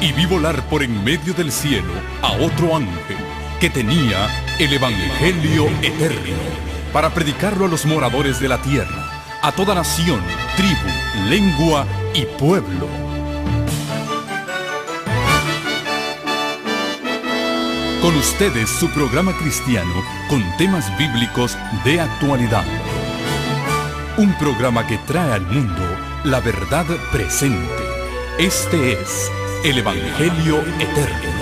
y vi volar por en medio del cielo a otro ángel que tenía el Evangelio eterno para predicarlo a los moradores de la tierra, a toda nación, tribu, lengua y pueblo. Con ustedes su programa cristiano con temas bíblicos de actualidad. Un programa que trae al mundo la verdad presente. Este es el Evangelio eterno.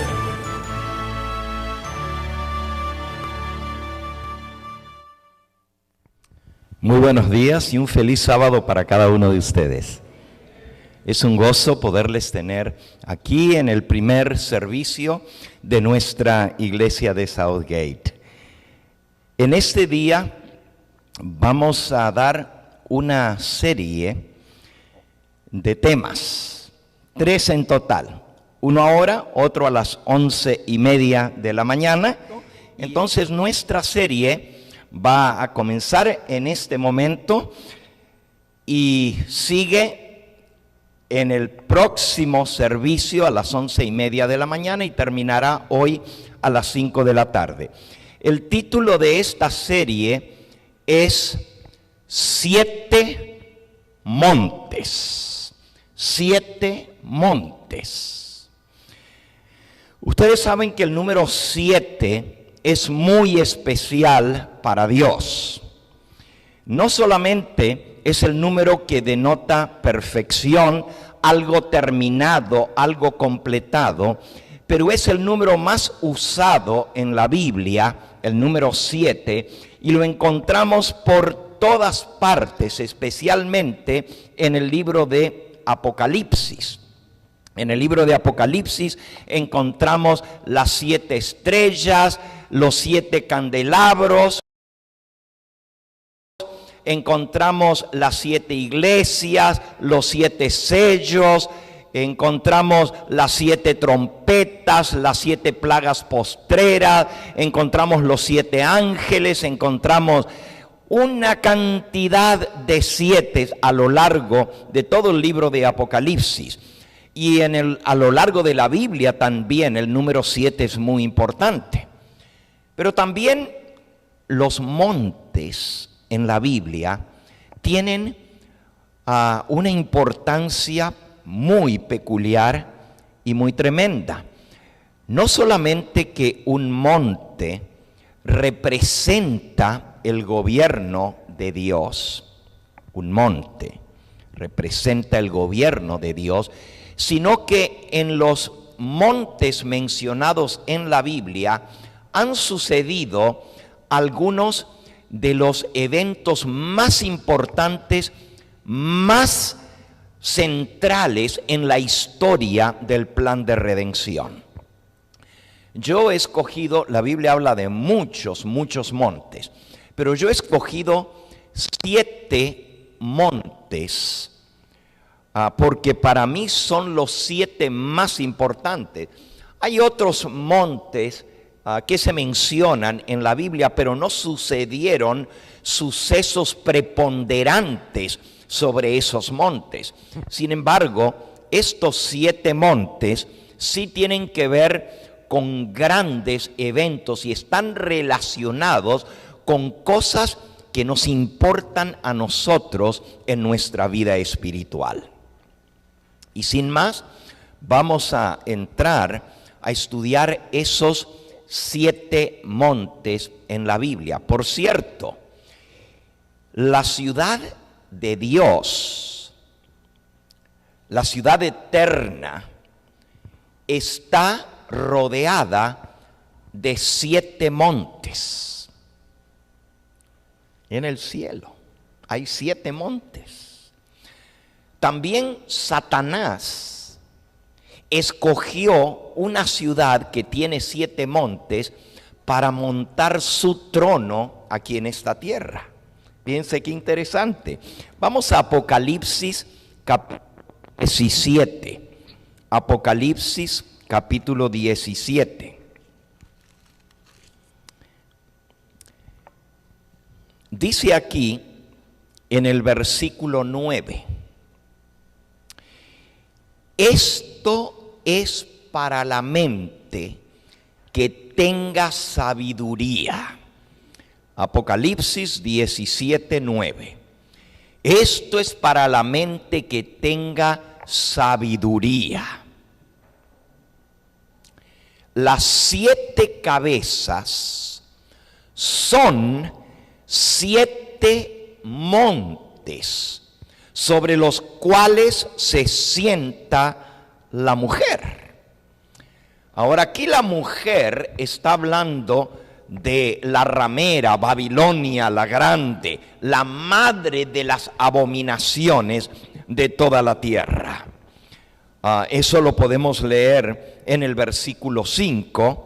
Muy buenos días y un feliz sábado para cada uno de ustedes. Es un gozo poderles tener aquí en el primer servicio de nuestra iglesia de Southgate. En este día vamos a dar una serie de temas, 3 en total. Uno ahora, otro a las 11:30 de la mañana. Entonces nuestra serie va a comenzar en este momento y sigue en el próximo servicio a las 11:30 de la mañana y terminará hoy a las 5 de la tarde. El título de esta serie es 7 montes. 7 montes. Ustedes saben que el número 7 es muy especial para Dios. No solamente es el número que denota perfección, algo terminado, algo completado, pero es el número más usado en la Biblia, el número 7, y lo encontramos por todas partes, especialmente en el libro de Apocalipsis. En el libro de Apocalipsis encontramos las 7 estrellas, los 7 candelabros, encontramos las 7 iglesias, los 7 sellos, encontramos las 7 trompetas, las 7 plagas postreras, encontramos los 7 ángeles, encontramos una cantidad de 7 a lo largo de todo el libro de Apocalipsis. Y a lo largo de la Biblia también el número 7 es muy importante. Pero también los montes en la Biblia tienen una importancia muy peculiar y muy tremenda. No solamente que un monte representa el gobierno de Dios, un monte representa el gobierno de Dios, sino que en los montes mencionados en la Biblia han sucedido algunos de los eventos más importantes, más centrales en la historia del plan de redención. Yo he escogido, la Biblia habla de muchos montes, pero yo he escogido 7 montes, porque para mí son los 7 más importantes. Hay otros montes que se mencionan en la Biblia, pero no sucedieron sucesos preponderantes sobre esos montes. Sin embargo, estos 7 montes sí tienen que ver con grandes eventos y están relacionados con cosas que nos importan a nosotros en nuestra vida espiritual. Y sin más, vamos a entrar a estudiar esos 7 montes en la Biblia. Por cierto, la ciudad de Dios, la ciudad eterna, está rodeada de 7 montes. En el cielo hay 7 montes. También Satanás escogió una ciudad que tiene 7 montes para montar su trono aquí en esta tierra. Fíjense qué interesante. Vamos a Apocalipsis capítulo 17. Apocalipsis capítulo 17. Dice aquí en el versículo 9: esto es para la mente que tenga sabiduría. Apocalipsis 17:9. Esto es para la mente que tenga sabiduría. Las 7 cabezas son 7 montes sobre los cuales se sienta la mujer. Ahora aquí la mujer está hablando de la ramera, Babilonia la grande, la madre de las abominaciones de toda la tierra. Eso lo podemos leer en el versículo 5.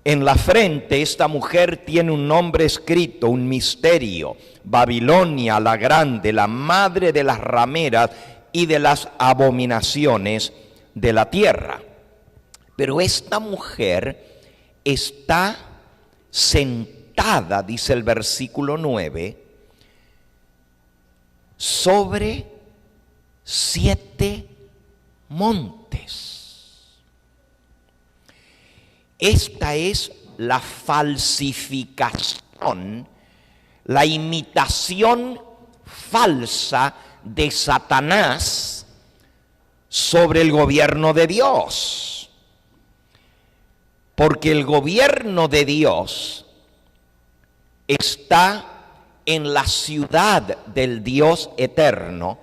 En la frente esta mujer tiene un nombre escrito, un misterio: Babilonia la grande, la madre de las rameras y de las abominaciones de la tierra. Pero esta mujer está sentada, dice el versículo 9, sobre 7 montes. Esta es la falsificación, la imitación falsa de Satanás sobre el gobierno de Dios. Porque el gobierno de Dios está en la ciudad del Dios eterno,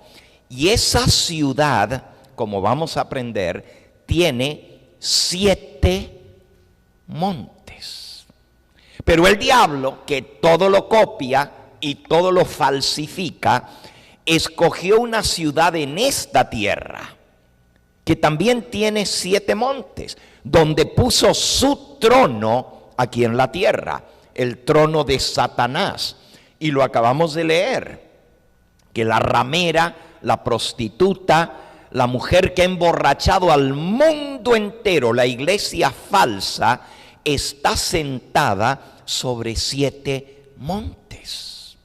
y esa ciudad, como vamos a aprender, tiene 7 montes. Pero el diablo, que todo lo copia y todo lo falsifica, escogió una ciudad en esta tierra que también tiene 7 montes, donde puso su trono aquí en la tierra, el trono de Satanás. Y lo acabamos de leer, que la ramera, la prostituta, la mujer que ha emborrachado al mundo entero, la iglesia falsa, está sentada sobre 7 montes.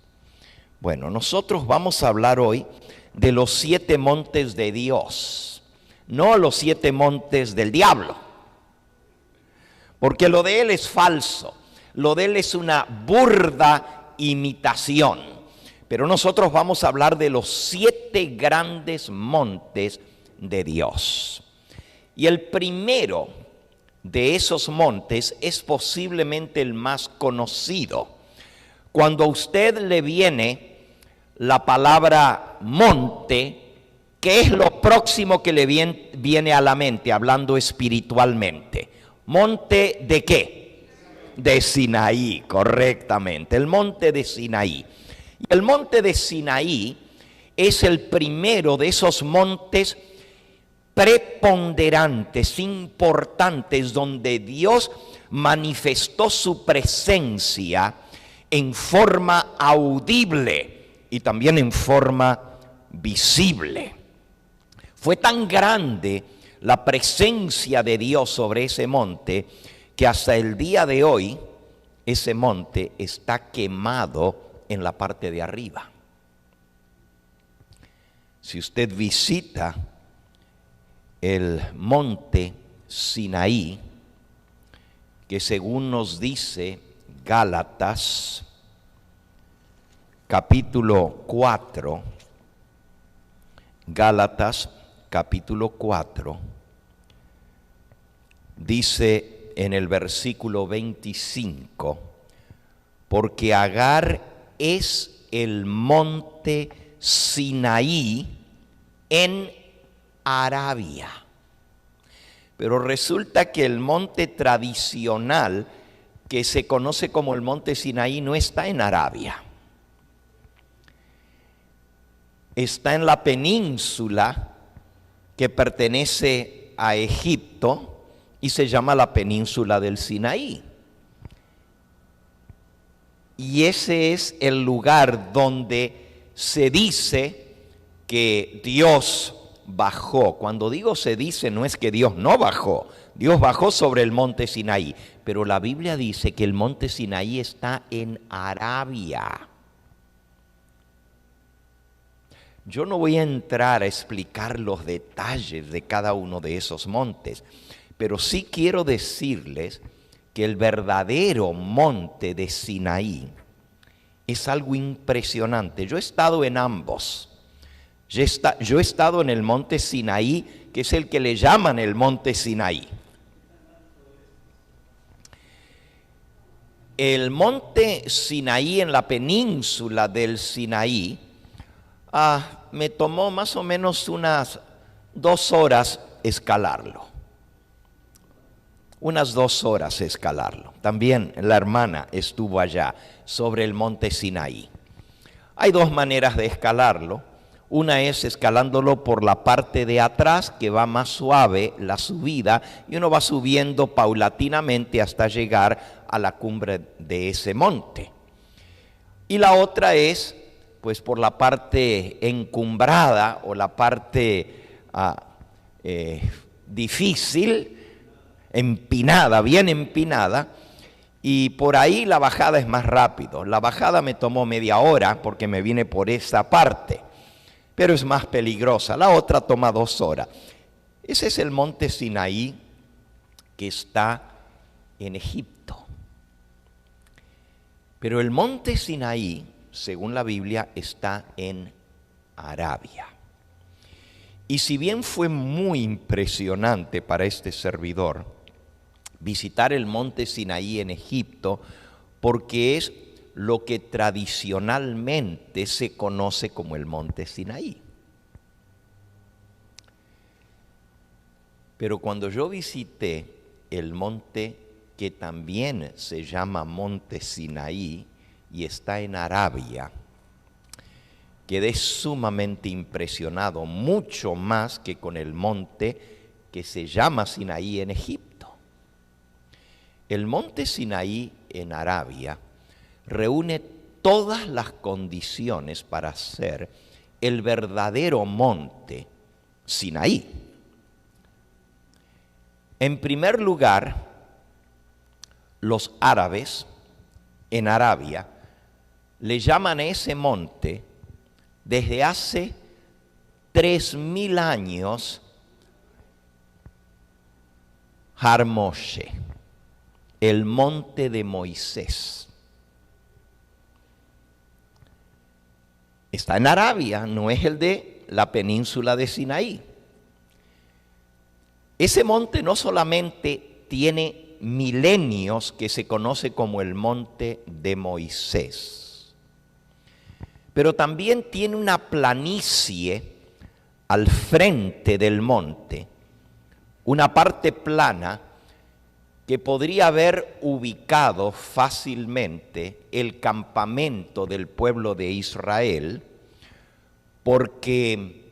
Bueno, nosotros vamos a hablar hoy de los 7 montes de Dios, no los 7 montes del diablo, porque lo de él es falso, lo de él es una burda imitación. Pero nosotros vamos a hablar de los 7 grandes montes de Dios. Y el primero de esos montes es posiblemente el más conocido. Cuando a usted le viene la palabra monte, ¿qué es lo próximo que le viene a la mente, hablando espiritualmente? ¿Monte de qué? De Sinaí, correctamente, el monte de Sinaí. Y el monte de Sinaí es el primero de esos montes preponderantes, importantes, donde Dios manifestó su presencia en forma audible y también en forma visible. Fue tan grande la presencia de Dios sobre ese monte que hasta el día de hoy ese monte está quemado en la parte de arriba. Si usted visita el monte Sinaí, que según nos dice Gálatas capítulo 4, Gálatas capítulo 4, dice en el versículo 25, porque Agar es el monte Sinaí en Arabia. Pero resulta que el monte tradicional que se conoce como el monte Sinaí no está en Arabia. Está en la península que pertenece a Egipto y se llama la península del Sinaí. Y ese es el lugar donde se dice que Dios bajó. Cuando digo se dice, no es que Dios no bajó. Dios bajó sobre el monte Sinaí. Pero la Biblia dice que el monte Sinaí está en Arabia. Yo no voy a entrar a explicar los detalles de cada uno de esos montes, pero sí quiero decirles que el verdadero monte de Sinaí es algo impresionante. Yo he estado en ambos. Yo he estado en el monte Sinaí, que es el que le llaman el monte Sinaí. El monte Sinaí en la península del Sinaí me tomó más o menos unas 2 horas escalarlo. Unas 2 horas escalarlo. También la hermana estuvo allá sobre el monte Sinaí. Hay 2 maneras de escalarlo. Una es escalándolo por la parte de atrás, que va más suave la subida, y uno va subiendo paulatinamente hasta llegar a la cumbre de ese monte. Y la otra es, pues, por la parte encumbrada o la parte difícil, empinada, bien empinada, y por ahí la bajada es más rápido. La bajada me tomó media hora porque me vine por esa parte, pero es más peligrosa. La otra toma 2 horas. Ese es el monte Sinaí que está en Egipto. Pero el monte Sinaí, según la Biblia, está en Arabia. Y si bien fue muy impresionante para este servidor visitar el monte Sinaí en Egipto, porque es lo que tradicionalmente se conoce como el monte Sinaí. Pero cuando yo visité el monte que también se llama monte Sinaí y está en Arabia, quedé sumamente impresionado, mucho más que con el monte que se llama Sinaí en Egipto. El monte Sinaí en Arabia reúne todas las condiciones para ser el verdadero monte Sinaí. En primer lugar, los árabes en Arabia le llaman a ese monte desde hace 3000 años Har Moshe, el monte de Moisés. Está en Arabia, no es el de la península de Sinaí. Ese monte no solamente tiene milenios que se conoce como el monte de Moisés, pero también tiene una planicie al frente del monte, una parte plana que podría haber ubicado fácilmente el campamento del pueblo de Israel, porque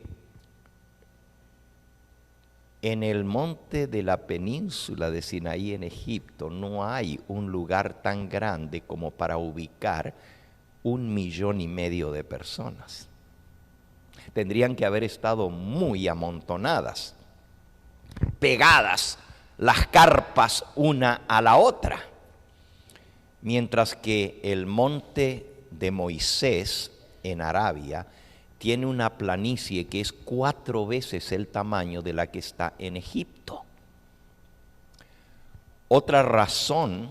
en el monte de la península de Sinaí en Egipto no hay un lugar tan grande como para ubicar 1,5 millones de personas. Tendrían que haber estado muy amontonadas, pegadas las carpas una a la otra, mientras que el monte de Moisés en Arabia tiene una planicie que es 4 veces el tamaño de la que está en Egipto. Otra razón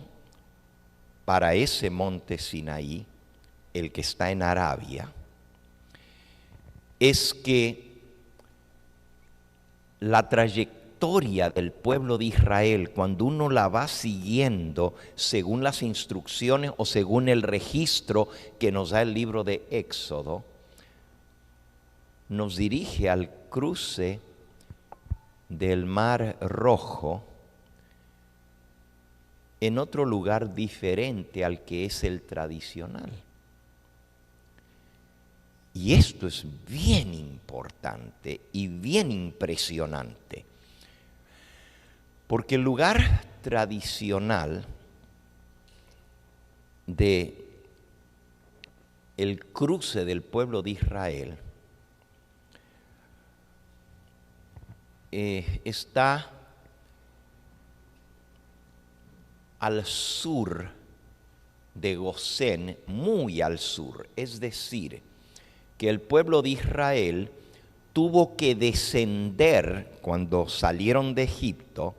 para ese monte Sinaí, el que está en Arabia, es que la trayectoria del pueblo de Israel, cuando uno la va siguiendo según las instrucciones o según el registro que nos da el libro de Éxodo, nos dirige al cruce del Mar Rojo en otro lugar diferente al que es el tradicional. Y esto es bien importante y bien impresionante, porque el lugar tradicional de el cruce del pueblo de Israel está al sur de Gosén, muy al sur, es decir, que el pueblo de Israel tuvo que descender cuando salieron de Egipto,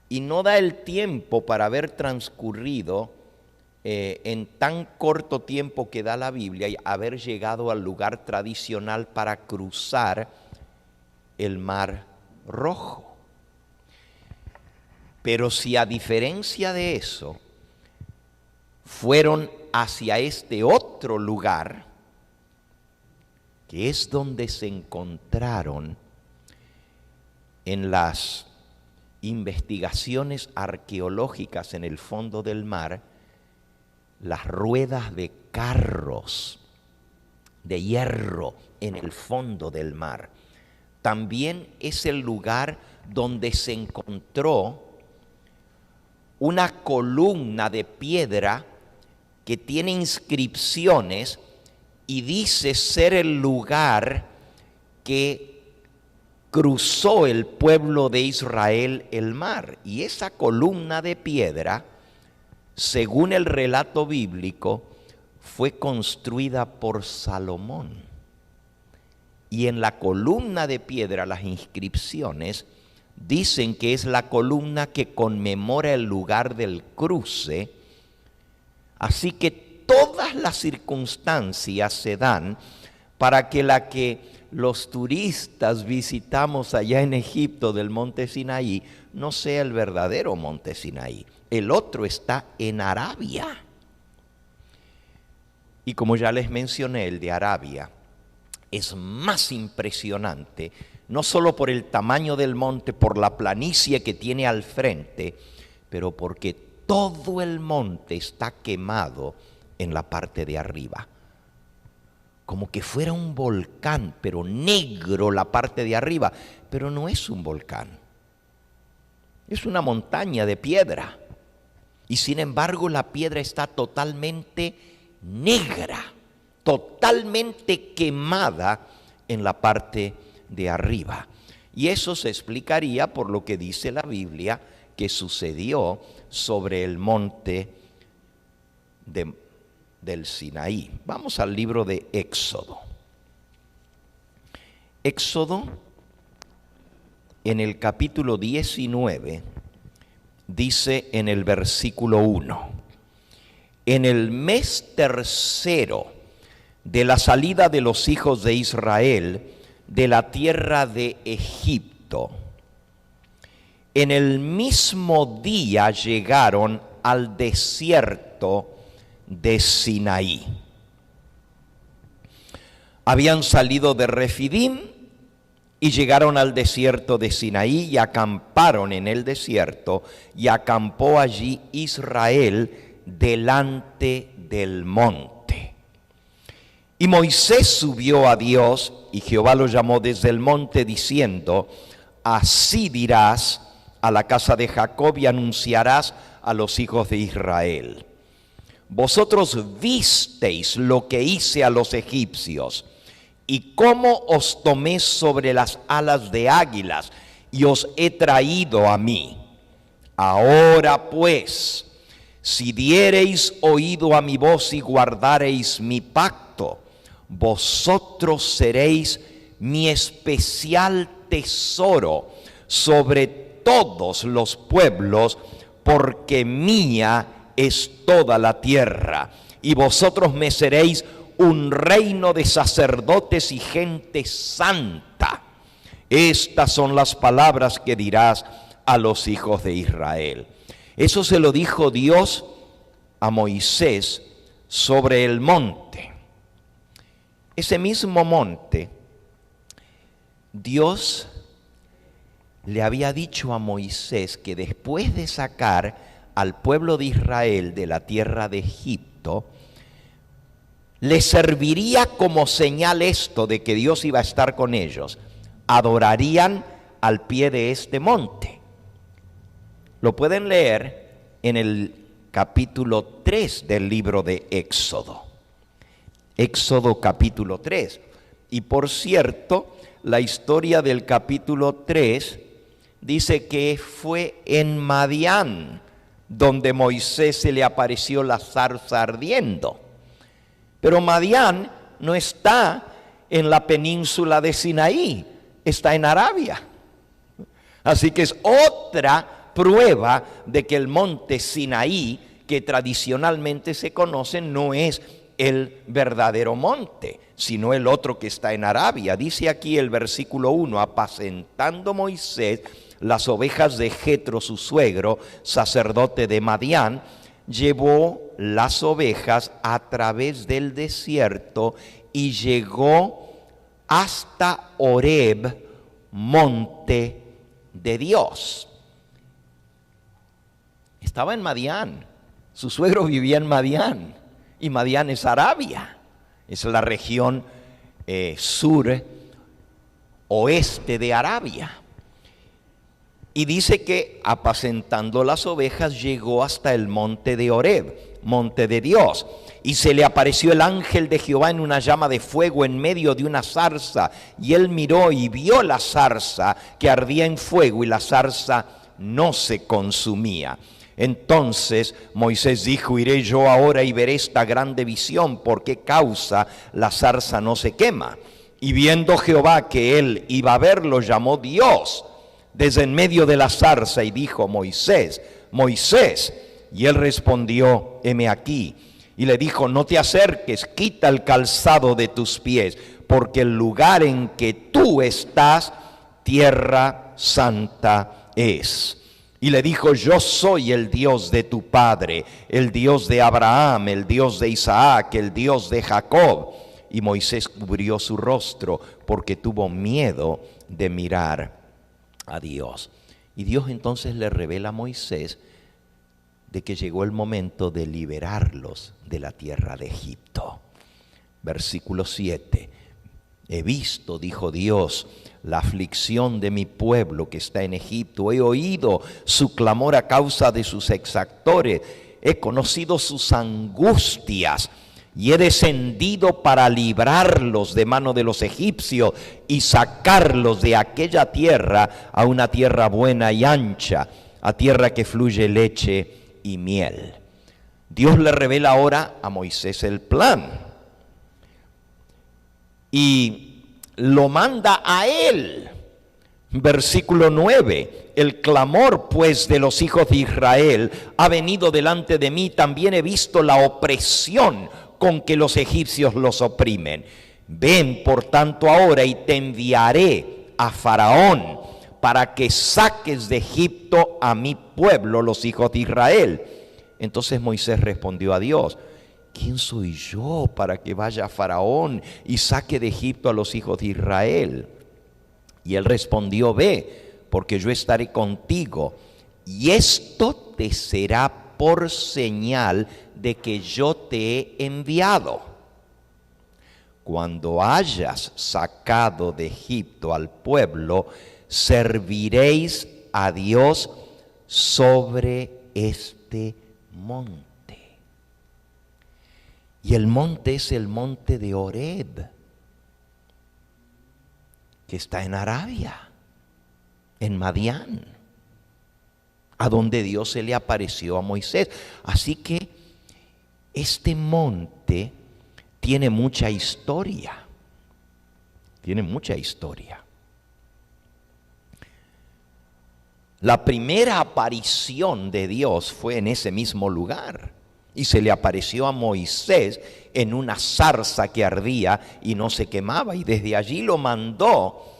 y no da el tiempo para haber transcurrido en tan corto tiempo que da la Biblia y haber llegado al lugar tradicional para cruzar el Mar Rojo. Pero si a diferencia de eso fueron hacia este otro lugar, que es donde se encontraron en las investigaciones arqueológicas en el fondo del mar, las ruedas de carros de hierro en el fondo del mar. También es el lugar donde se encontró una columna de piedra que tiene inscripciones y dice ser el lugar que cruzó el pueblo de Israel el mar. Y esa columna de piedra, según el relato bíblico, fue construida por Salomón. Y en la columna de piedra, las inscripciones dicen que es la columna que conmemora el lugar del cruce. Así que todas las circunstancias se dan para que la que los turistas visitamos allá en Egipto del monte Sinaí no sea el verdadero monte Sinaí. El otro está en Arabia. Y como ya les mencioné, el de Arabia es más impresionante, no solo por el tamaño del monte, por la planicie que tiene al frente, pero porque todo el monte está quemado en la parte de arriba. Como que fuera un volcán, pero negro la parte de arriba. Pero no es un volcán. Es una montaña de piedra. Y sin embargo la piedra está totalmente negra, totalmente quemada en la parte de arriba. Y eso se explicaría por lo que dice la Biblia que sucedió sobre el monte del Sinaí. Vamos al libro de Éxodo. Éxodo, en el capítulo 19, dice en el versículo 1: en el mes tercero de la salida de los hijos de Israel de la tierra de Egipto, en el mismo día llegaron al desierto de Sinaí. Habían salido de Refidim y llegaron al desierto de Sinaí y acamparon en el desierto, y acampó allí Israel delante del monte. Y Moisés subió a Dios, y Jehová lo llamó desde el monte diciendo: así dirás a la casa de Jacob y anunciarás a los hijos de Israel: vosotros visteis lo que hice a los egipcios, y cómo os tomé sobre las alas de águilas, y os he traído a mí. Ahora pues, si diereis oído a mi voz y guardareis mi pacto, vosotros seréis mi especial tesoro sobre todos los pueblos, porque mía es toda la tierra, y vosotros me seréis un reino de sacerdotes y gente santa. Estas son las palabras que dirás a los hijos de Israel. Eso se lo dijo Dios a Moisés sobre el monte. Ese mismo monte, Dios le había dicho a Moisés que después de sacar al pueblo de Israel de la tierra de Egipto, le serviría como señal esto de que Dios iba a estar con ellos. Adorarían al pie de este monte. Lo pueden leer en el capítulo 3 del libro de Éxodo. Éxodo capítulo 3. Y por cierto, la historia del capítulo 3 dice que fue en Madián donde Moisés se le apareció la zarza ardiendo. Pero Madián no está en la península de Sinaí, está en Arabia. Así que es otra prueba de que el monte Sinaí, que tradicionalmente se conoce, no es el verdadero monte, sino el otro que está en Arabia. Dice aquí el versículo 1, apacentando Moisés las ovejas de Jetro, su suegro, sacerdote de Madián, llevó las ovejas a través del desierto y llegó hasta Horeb, monte de Dios. Estaba en Madián, su suegro vivía en Madián, y Madián es Arabia, es la región sur oeste de Arabia. Y dice que apacentando las ovejas llegó hasta el monte de Horeb, monte de Dios. Y se le apareció el ángel de Jehová en una llama de fuego en medio de una zarza. Y él miró y vio la zarza que ardía en fuego y la zarza no se consumía. Entonces Moisés dijo, iré yo ahora y veré esta grande visión, ¿por qué causa la zarza no se quema? Y viendo Jehová que él iba a verlo, llamó Dios desde en medio de la zarza y dijo, Moisés, Moisés. Y él respondió, heme aquí. Y le dijo, no te acerques, quita el calzado de tus pies, porque el lugar en que tú estás, tierra santa es. Y le dijo, yo soy el Dios de tu padre, el Dios de Abraham, el Dios de Isaac, el Dios de Jacob. Y Moisés cubrió su rostro porque tuvo miedo de mirar a Dios. Y Dios entonces le revela a Moisés de que llegó el momento de liberarlos de la tierra de Egipto. Versículo 7. He visto, dijo Dios, la aflicción de mi pueblo que está en Egipto. He oído su clamor a causa de sus exactores. He conocido sus angustias y he descendido para librarlos de mano de los egipcios y sacarlos de aquella tierra a una tierra buena y ancha, a tierra que fluye leche y miel. Dios le revela ahora a Moisés el plan y lo manda a él. Versículo 9, el clamor pues de los hijos de Israel ha venido delante de mí, también he visto la opresión con que los egipcios los oprimen. Ven por tanto ahora y te enviaré a Faraón para que saques de Egipto a mi pueblo, los hijos de Israel. Entonces Moisés respondió a Dios, ¿quién soy yo para que vaya a Faraón y saque de Egipto a los hijos de Israel? Y él respondió, ve, porque yo estaré contigo, y esto te será por señal de que yo te he enviado. Cuando hayas sacado de Egipto al pueblo, serviréis a Dios sobre este monte. Y el monte es el monte de Horeb, que está en Arabia, en Madián, a donde Dios se le apareció a Moisés. Así que este monte tiene mucha historia, tiene mucha historia. La primera aparición de Dios fue en ese mismo lugar y se le apareció a Moisés en una zarza que ardía y no se quemaba, y desde allí lo mandó.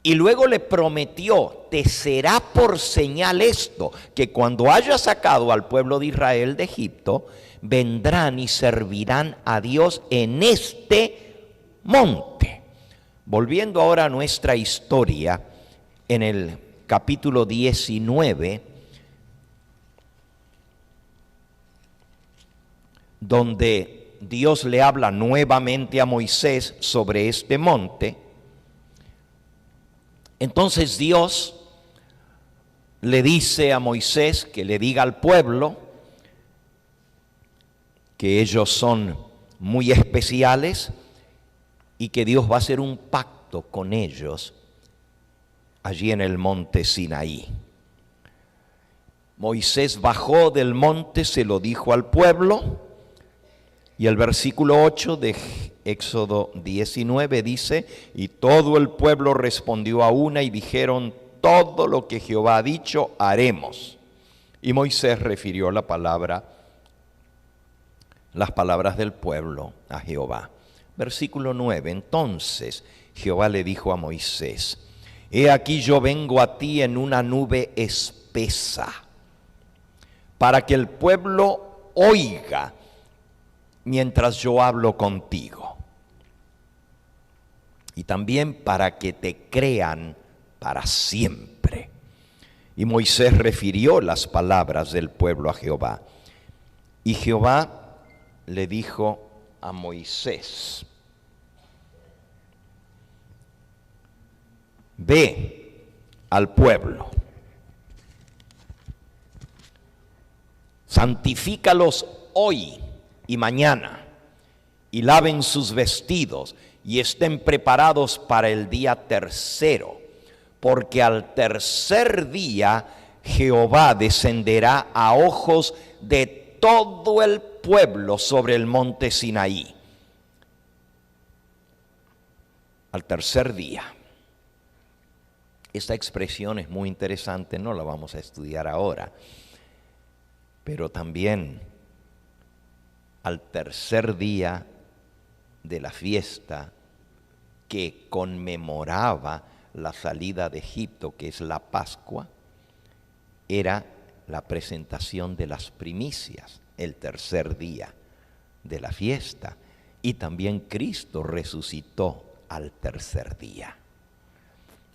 Y luego le prometió, te será por señal esto, que cuando haya sacado al pueblo de Israel de Egipto, vendrán y servirán a Dios en este monte. Volviendo ahora a nuestra historia, en el capítulo 19, donde Dios le habla nuevamente a Moisés sobre este monte. Entonces Dios le dice a Moisés que le diga al pueblo que ellos son muy especiales y que Dios va a hacer un pacto con ellos allí en el monte Sinaí. Moisés bajó del monte, se lo dijo al pueblo, Y el versículo 8 de Éxodo 19 dice, y todo el pueblo respondió a una y dijeron, todo lo que Jehová ha dicho haremos. Y Moisés refirió las palabras del pueblo a Jehová. Versículo 9, entonces Jehová le dijo a Moisés, he aquí yo vengo a ti en una nube espesa, para que el pueblo oiga mientras yo hablo contigo, y también para que te crean para siempre. Y Moisés refirió las palabras del pueblo a Jehová. Y Jehová le dijo a Moisés, ve al pueblo, santifícalos hoy y mañana, y laven sus vestidos, y estén preparados para el día tercero, porque al tercer día Jehová descenderá a ojos de todo el pueblo sobre el monte Sinaí. Al tercer día. Esta expresión es muy interesante, no la vamos a estudiar ahora, pero también al tercer día de la fiesta que conmemoraba la salida de Egipto, que es la Pascua, era la presentación de las primicias, el tercer día de la fiesta. Y también Cristo resucitó al tercer día.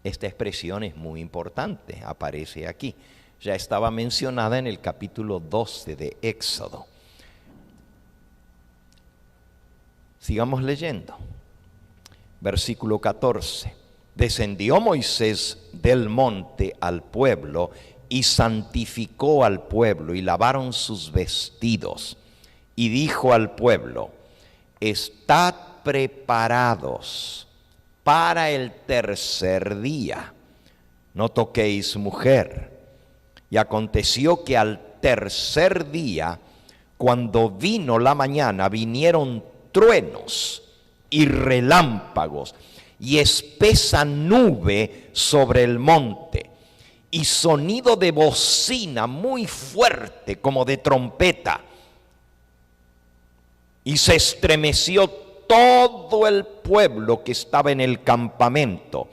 Esta expresión es muy importante, aparece aquí. Ya estaba mencionada en el capítulo 12 de Éxodo. Sigamos leyendo. Versículo 14. Descendió Moisés del monte al pueblo y santificó al pueblo y lavaron sus vestidos. Y dijo al pueblo, estad preparados para el tercer día, no toquéis mujer. Y aconteció que al tercer día, cuando vino la mañana, vinieron truenos y relámpagos y espesa nube sobre el monte y sonido de bocina muy fuerte como de trompeta, y se estremeció todo el pueblo que estaba en el campamento.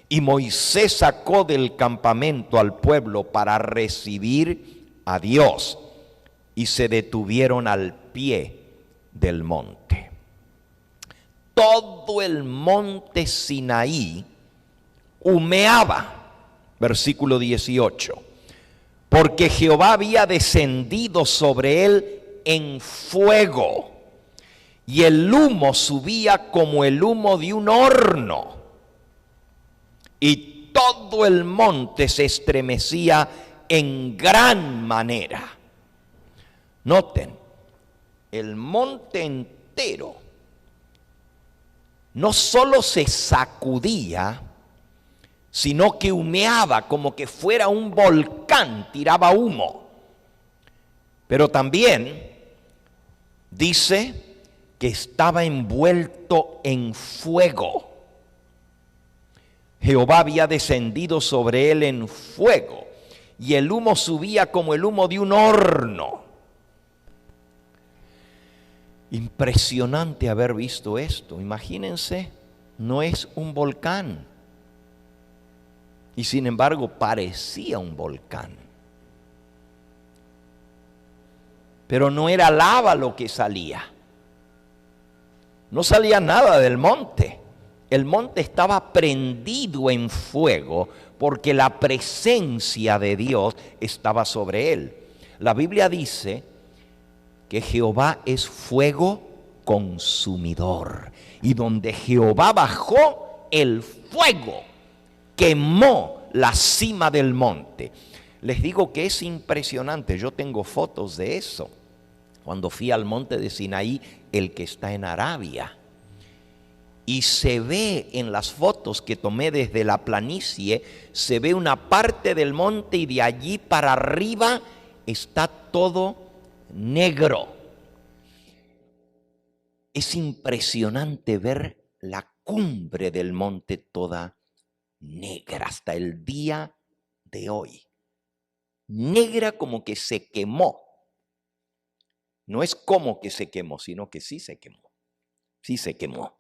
Y Moisés sacó del campamento al pueblo para recibir a Dios, y se detuvieron al pie del monte. Todo el monte Sinaí humeaba, versículo 18, porque Jehová había descendido sobre él en fuego, y el humo subía como el humo de un horno, y todo el monte se estremecía en gran manera. Noten, el monte entero no solo se sacudía, sino que humeaba como que fuera un volcán, tiraba humo. Pero también dice que estaba envuelto en fuego. Jehová había descendido sobre él en fuego, y el humo subía como el humo de un horno. Impresionante haber visto esto. Imagínense, no es un volcán, y sin embargo parecía un volcán. Pero no era lava lo que salía. No salía nada del monte. El monte estaba prendido en fuego porque la presencia de Dios estaba sobre él. La Biblia dice que Jehová es fuego consumidor. Y donde Jehová bajó, el fuego quemó la cima del monte. Les digo que es impresionante. Yo tengo fotos de eso. Cuando fui al monte de Sinaí, el que está en Arabia. Y se ve en las fotos que tomé desde la planicie, se ve una parte del monte y de allí para arriba está todo negro. Es impresionante ver la cumbre del monte toda negra hasta el día de hoy. Negra como que se quemó. No es como que se quemó, sino que sí se quemó. Sí se quemó.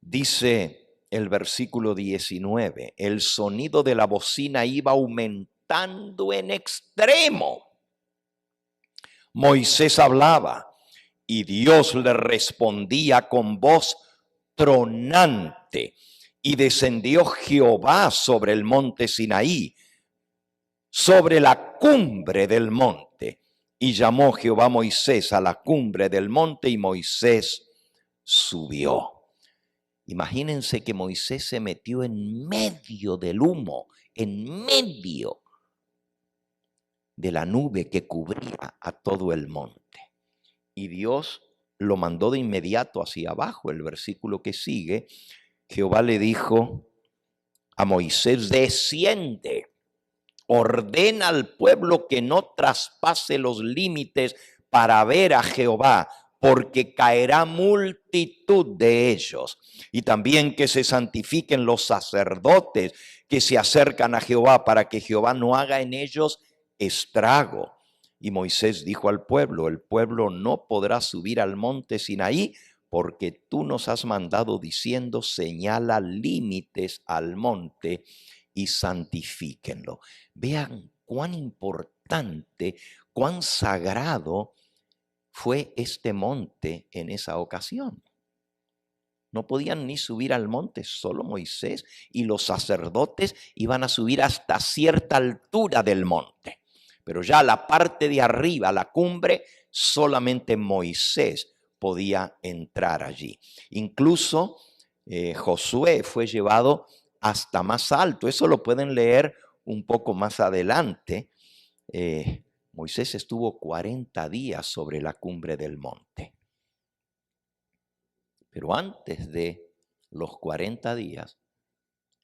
Dice el versículo 19, el sonido de la bocina iba aumentando en extremo. Moisés hablaba y Dios le respondía con voz tronante. Y descendió Jehová sobre el monte Sinaí, sobre la cumbre del monte. Y llamó Jehová a Moisés a la cumbre del monte y Moisés subió. Imagínense que Moisés se metió en medio del humo, en medio de la nube que cubría a todo el monte. Y Dios lo mandó de inmediato hacia abajo. El versículo que sigue, Jehová le dijo a Moisés, desciende, ordena al pueblo que no traspase los límites para ver a Jehová, porque caerá multitud de ellos. Y también que se santifiquen los sacerdotes que se acercan a Jehová, para que Jehová no haga en ellos estrago. Y Moisés dijo al pueblo, el pueblo no podrá subir al monte Sinaí, porque tú nos has mandado diciendo, señala límites al monte y santifíquenlo. Vean cuán importante, cuán sagrado fue este monte en esa ocasión. No podían ni subir al monte, solo Moisés, y los sacerdotes iban a subir hasta cierta altura del monte. Pero ya la parte de arriba, la cumbre, solamente Moisés podía entrar allí. Incluso Josué fue llevado hasta más alto. Eso lo pueden leer un poco más adelante. Moisés estuvo 40 días sobre la cumbre del monte. Pero antes de los 40 días,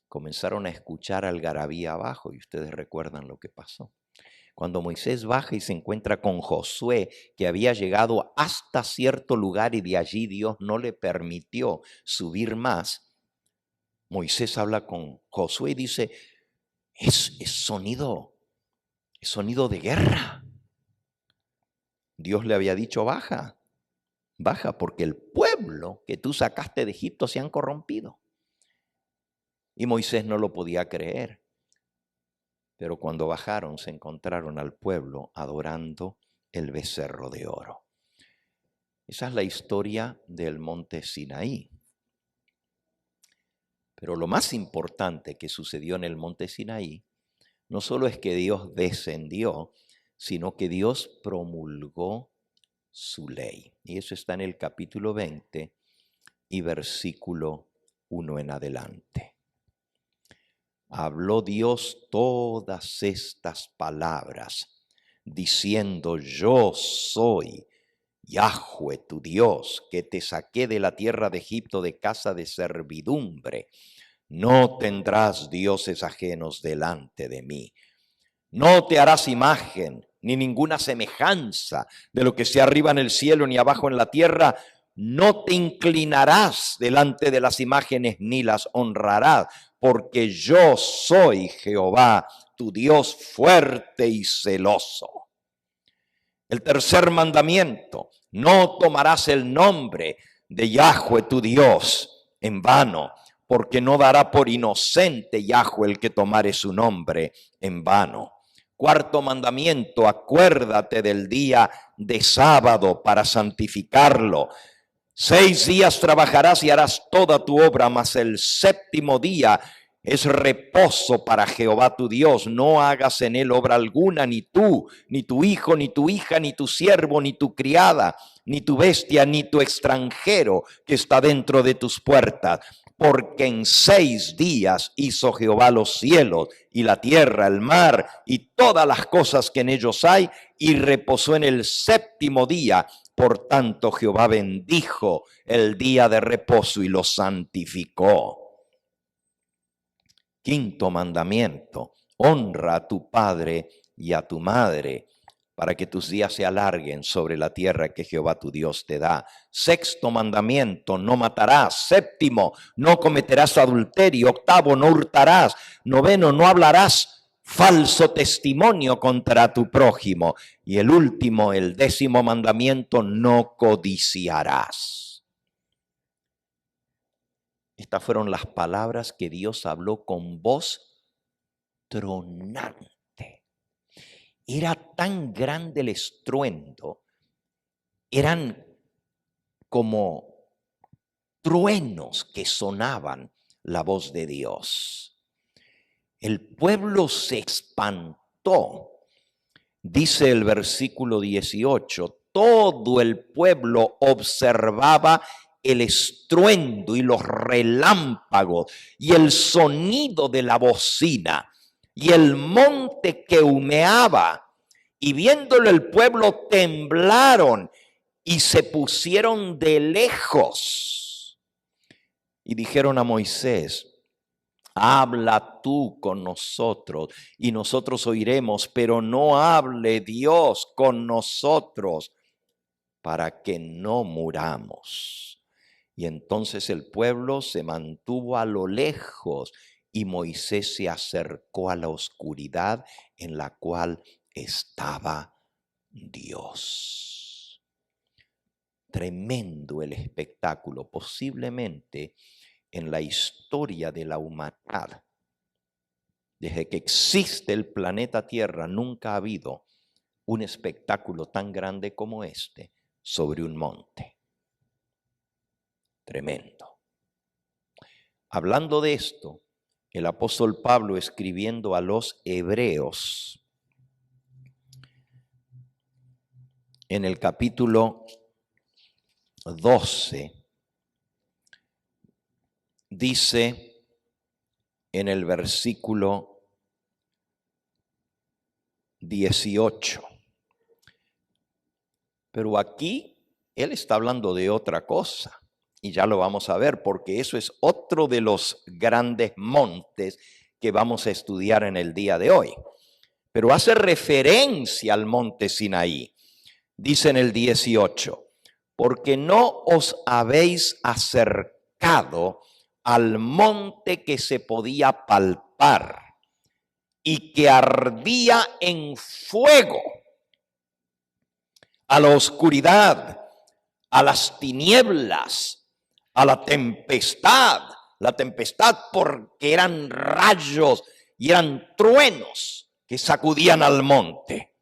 comenzaron a escuchar algarabía abajo, y ustedes recuerdan lo que pasó. Cuando Moisés baja y se encuentra con Josué, que había llegado hasta cierto lugar y de allí Dios no le permitió subir más, Moisés habla con Josué y dice, es sonido de guerra. Dios le había dicho, baja, porque el pueblo que tú sacaste de Egipto se han corrompido. Y Moisés no lo podía creer. Pero cuando bajaron se encontraron al pueblo adorando el becerro de oro. Esa es la historia del monte Sinaí. Pero lo más importante que sucedió en el monte Sinaí no solo es que Dios descendió, sino que Dios promulgó su ley. Y eso está en el capítulo 20 y versículo 1 en adelante. Habló Dios todas estas palabras, diciendo, yo soy Yahweh tu Dios, que te saqué de la tierra de Egipto de casa de servidumbre. No tendrás dioses ajenos delante de mí. No te harás imagen, ni ninguna semejanza de lo que sea arriba en el cielo, ni abajo en la tierra. No te inclinarás delante de las imágenes, ni las honrarás, porque yo soy Jehová, tu Dios fuerte y celoso. El tercer mandamiento, no tomarás el nombre de Yahweh tu Dios en vano, porque no dará por inocente Yahweh el que tomare su nombre en vano. Cuarto mandamiento, acuérdate del día de sábado para santificarlo. 6 días trabajarás y harás toda tu obra, mas el séptimo día es reposo para Jehová tu Dios. No hagas en él obra alguna, ni tú, ni tu hijo, ni tu hija, ni tu siervo, ni tu criada, ni tu bestia, ni tu extranjero que está dentro de tus puertas. Porque en 6 días hizo Jehová los cielos y la tierra, el mar y todas las cosas que en ellos hay, y reposó en el séptimo día. Por tanto, Jehová bendijo el día de reposo y lo santificó. Quinto mandamiento, honra a tu padre y a tu madre, para que tus días se alarguen sobre la tierra que Jehová tu Dios te da. Sexto mandamiento, no matarás. Séptimo, no cometerás adulterio. Octavo, no hurtarás. Noveno, no hablarás falso testimonio contra tu prójimo. Y el último, el 10º mandamiento, no codiciarás. Estas fueron las palabras que Dios habló con voz tronante. Era tan grande el estruendo, eran como truenos que sonaban la voz de Dios. El pueblo se espantó. Dice el versículo 18, todo el pueblo observaba el estruendo y los relámpagos y el sonido de la bocina y el monte que humeaba, y viéndolo el pueblo temblaron y se pusieron de lejos y dijeron a Moisés: habla tú con nosotros y nosotros oiremos, pero no hable Dios con nosotros para que no muramos. Y entonces el pueblo se mantuvo a lo lejos y Moisés se acercó a la oscuridad en la cual estaba Dios. Tremendo el espectáculo, posiblemente en la historia de la humanidad. Desde que existe el planeta Tierra, nunca ha habido un espectáculo tan grande como este sobre un monte. Tremendo. Hablando de esto, el apóstol Pablo, escribiendo a los hebreos, en el capítulo 12, dice en el versículo 18, pero aquí él está hablando de otra cosa. Y ya lo vamos a ver, porque eso es otro de los grandes montes que vamos a estudiar en el día de hoy. Pero hace referencia al monte Sinaí. Dice en el 18, porque no os habéis acercado al monte que se podía palpar y que ardía en fuego, a la oscuridad, a las tinieblas, a la tempestad porque eran rayos y eran truenos que sacudían al monte.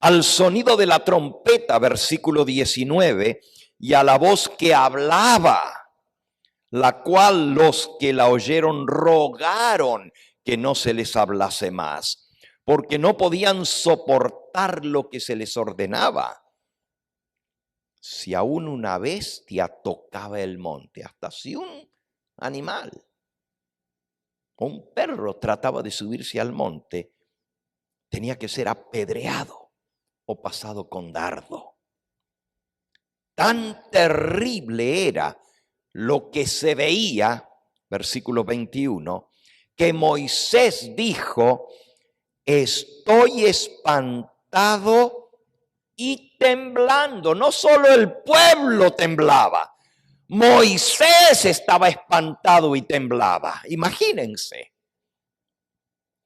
Al sonido de la trompeta, versículo 19, y a la voz que hablaba, la cual los que la oyeron rogaron que no se les hablase más, porque no podían soportar lo que se les ordenaba. Si aún una bestia tocaba el monte, hasta si un animal o un perro trataba de subirse al monte, tenía que ser apedreado o pasado con dardo. Tan terrible era lo que se veía, versículo 21, que Moisés dijo: estoy espantado y temblando. No solo el pueblo temblaba, Moisés estaba espantado y temblaba. Imagínense.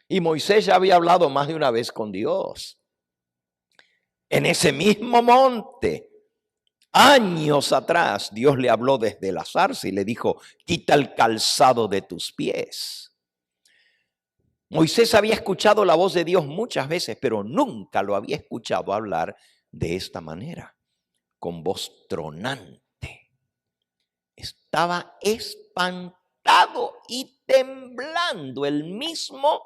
Y Moisés ya había hablado más de una vez con Dios. En ese mismo monte, años atrás, Dios le habló desde la zarza y le dijo: quita el calzado de tus pies. Moisés había escuchado la voz de Dios muchas veces, pero nunca lo había escuchado hablar de esta manera, con voz tronante. Estaba espantado y temblando el mismo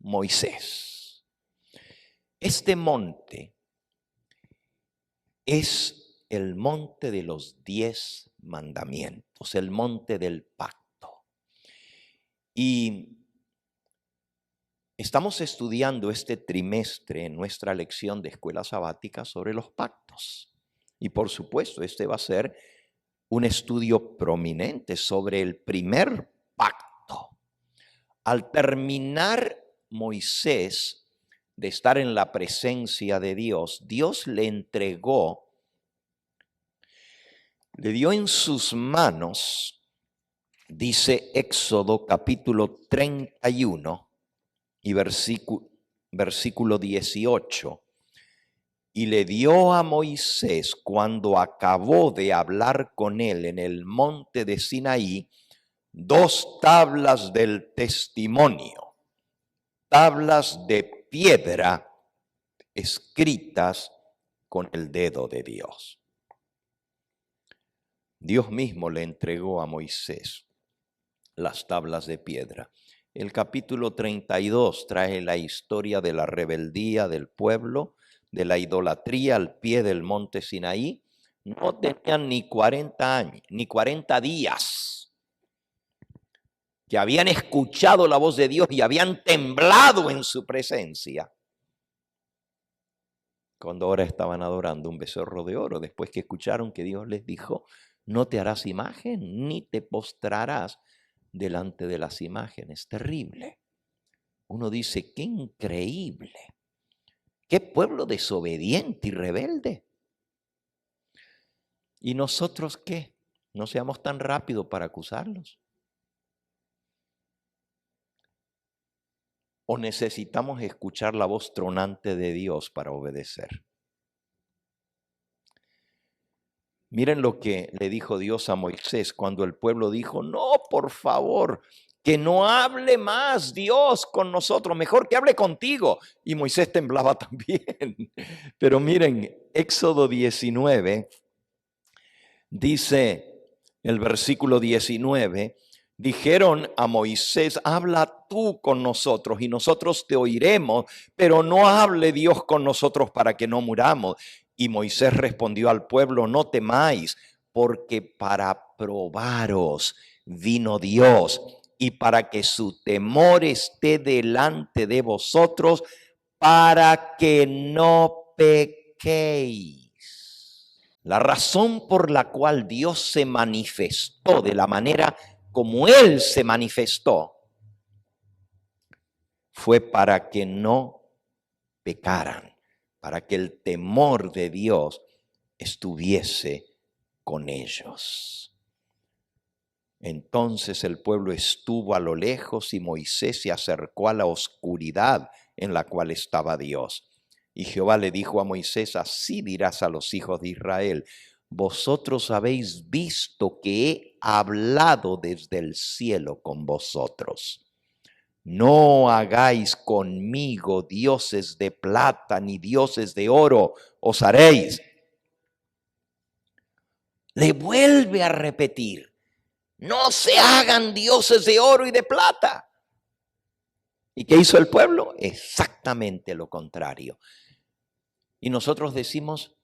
Moisés. Este monte es el monte de los 10 mandamientos, el monte del pacto. Y estamos estudiando este trimestre en nuestra lección de escuela sabática sobre los pactos. Y por supuesto, este va a ser un estudio prominente sobre el primer pacto. Al terminar Moisés de estar en la presencia de Dios, Dios le dio en sus manos, dice Éxodo capítulo 31 y versículo 18, y le dio a Moisés cuando acabó de hablar con él en el monte de Sinaí 2 tablas del testimonio, tablas de piedra escritas con el dedo de Dios. Dios mismo le entregó a Moisés las tablas de piedra. El capítulo 32 trae la historia de la rebeldía del pueblo, de la idolatría al pie del monte Sinaí. No tenían ni 40 años, ni 40 días, que habían escuchado la voz de Dios y habían temblado en su presencia, cuando ahora estaban adorando un becerro de oro, después que escucharon que Dios les dijo: no te harás imagen, ni te postrarás delante de las imágenes. Terrible. Uno dice, qué increíble, qué pueblo desobediente y rebelde. ¿Y nosotros qué? No seamos tan rápidos para acusarlos. ¿O necesitamos escuchar la voz tronante de Dios para obedecer? Miren lo que le dijo Dios a Moisés cuando el pueblo dijo: no, por favor, que no hable más Dios con nosotros, mejor que hable contigo. Y Moisés temblaba también. Pero miren, Éxodo 19, dice el versículo 19, dijeron a Moisés: habla tú con nosotros y nosotros te oiremos, pero no hable Dios con nosotros para que no muramos. Y Moisés respondió al pueblo: no temáis, porque para probaros vino Dios, y para que su temor esté delante de vosotros, para que no pequéis. La razón por la cual Dios se manifestó de la manera como Él se manifestó fue para que no pecaran, para que el temor de Dios estuviese con ellos. Entonces el pueblo estuvo a lo lejos y Moisés se acercó a la oscuridad en la cual estaba Dios. Y Jehová le dijo a Moisés: así dirás a los hijos de Israel: vosotros habéis visto que he hablado desde el cielo con vosotros. No hagáis conmigo dioses de plata ni dioses de oro os haréis. Le vuelve a repetir: no se hagan dioses de oro y de plata. ¿Y qué hizo el pueblo? Exactamente lo contrario. Y nosotros decimos: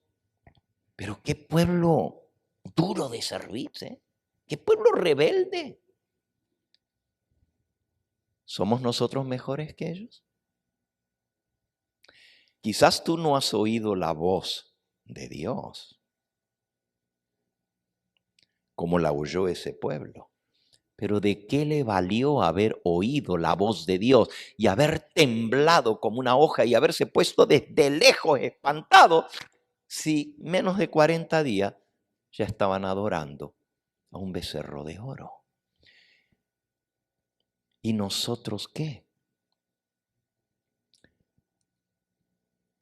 pero qué pueblo duro de servirse, qué pueblo rebelde. ¿Somos nosotros mejores que ellos? Quizás tú no has oído la voz de Dios como la oyó ese pueblo. Pero ¿de qué le valió haber oído la voz de Dios y haber temblado como una hoja y haberse puesto desde lejos espantado, si menos de 40 días ya estaban adorando a un becerro de oro? ¿Y nosotros qué?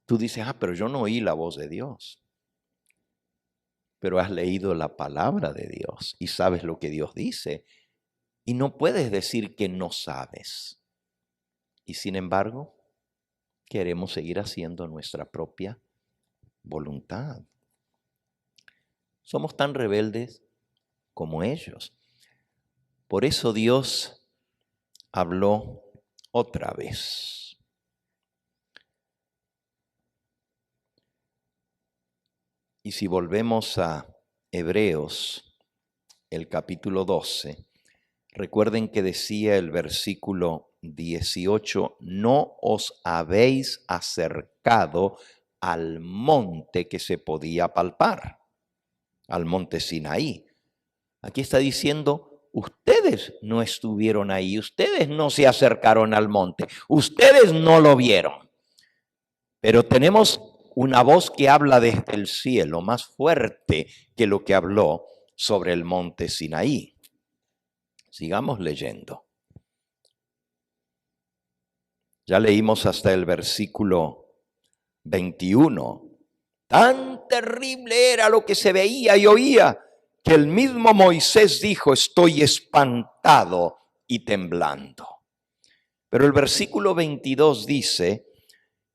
Tú dices: pero yo no oí la voz de Dios. Pero has leído la palabra de Dios y sabes lo que Dios dice. Y no puedes decir que no sabes. Y sin embargo, queremos seguir haciendo nuestra propia voluntad. Somos tan rebeldes como ellos. Por eso Dios habló otra vez. Y si volvemos a Hebreos, el capítulo 12, recuerden que decía el versículo 18: no os habéis acercado al monte que se podía palpar, al monte Sinaí. Aquí está diciendo: ustedes no estuvieron ahí, ustedes no se acercaron al monte, ustedes no lo vieron. Pero tenemos una voz que habla desde el cielo, más fuerte que lo que habló sobre el monte Sinaí. Sigamos leyendo. Ya leímos hasta el versículo 21. Tan terrible era lo que se veía y oía, que el mismo Moisés dijo: estoy espantado y temblando. Pero el versículo 22 dice: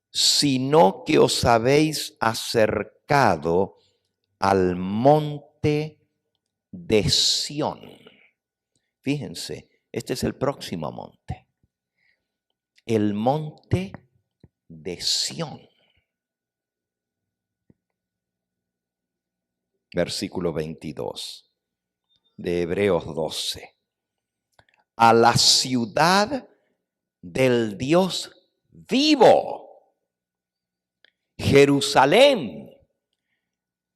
sino que os habéis acercado al monte de Sión. Fíjense, este es el próximo monte. El monte de Sión. Versículo 22 de Hebreos 12. A la ciudad del Dios vivo, Jerusalén,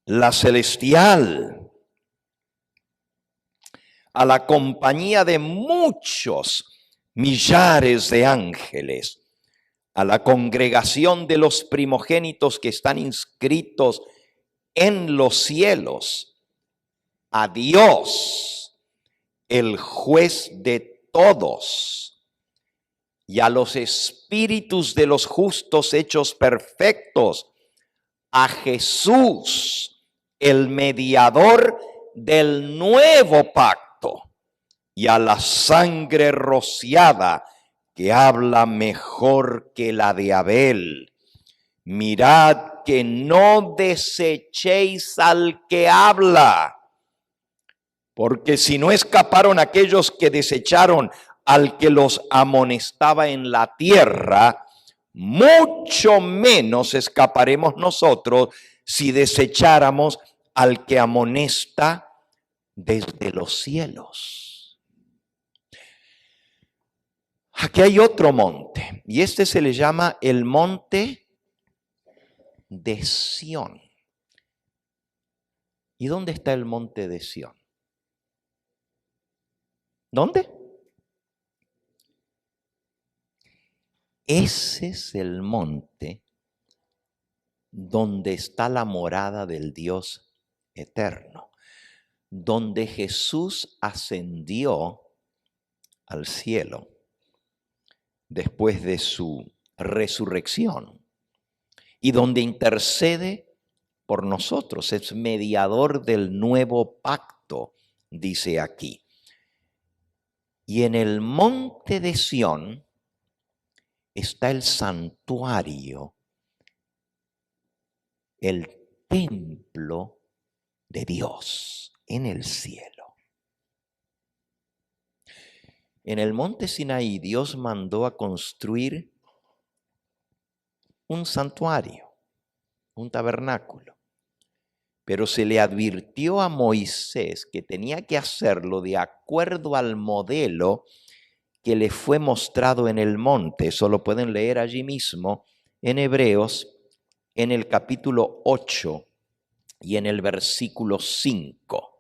la celestial, a la compañía de muchos millares de ángeles, a la congregación de los primogénitos que están inscritos en los cielos, a Dios, el juez de todos, y a los espíritus de los justos hechos perfectos, a Jesús, el mediador del nuevo pacto, y a la sangre rociada que habla mejor que la de Abel. Mirad que no desechéis al que habla, porque si no escaparon aquellos que desecharon al que los amonestaba en la tierra, mucho menos escaparemos nosotros si desecháramos al que amonesta desde los cielos. Aquí hay otro monte, y este se le llama el monte de Sión. ¿Y dónde está el monte de Sión? ¿Dónde? Ese es el monte donde está la morada del Dios eterno, donde Jesús ascendió al cielo después de su resurrección y donde intercede por nosotros, es mediador del nuevo pacto, dice aquí. Y en el monte de Sión está el santuario, el templo de Dios en el cielo. En el monte Sinaí Dios mandó a construir un santuario, un tabernáculo, pero se le advirtió a Moisés que tenía que hacerlo de acuerdo al modelo que le fue mostrado en el monte. Eso lo pueden leer allí mismo en Hebreos, en el capítulo 8 y en el versículo 5.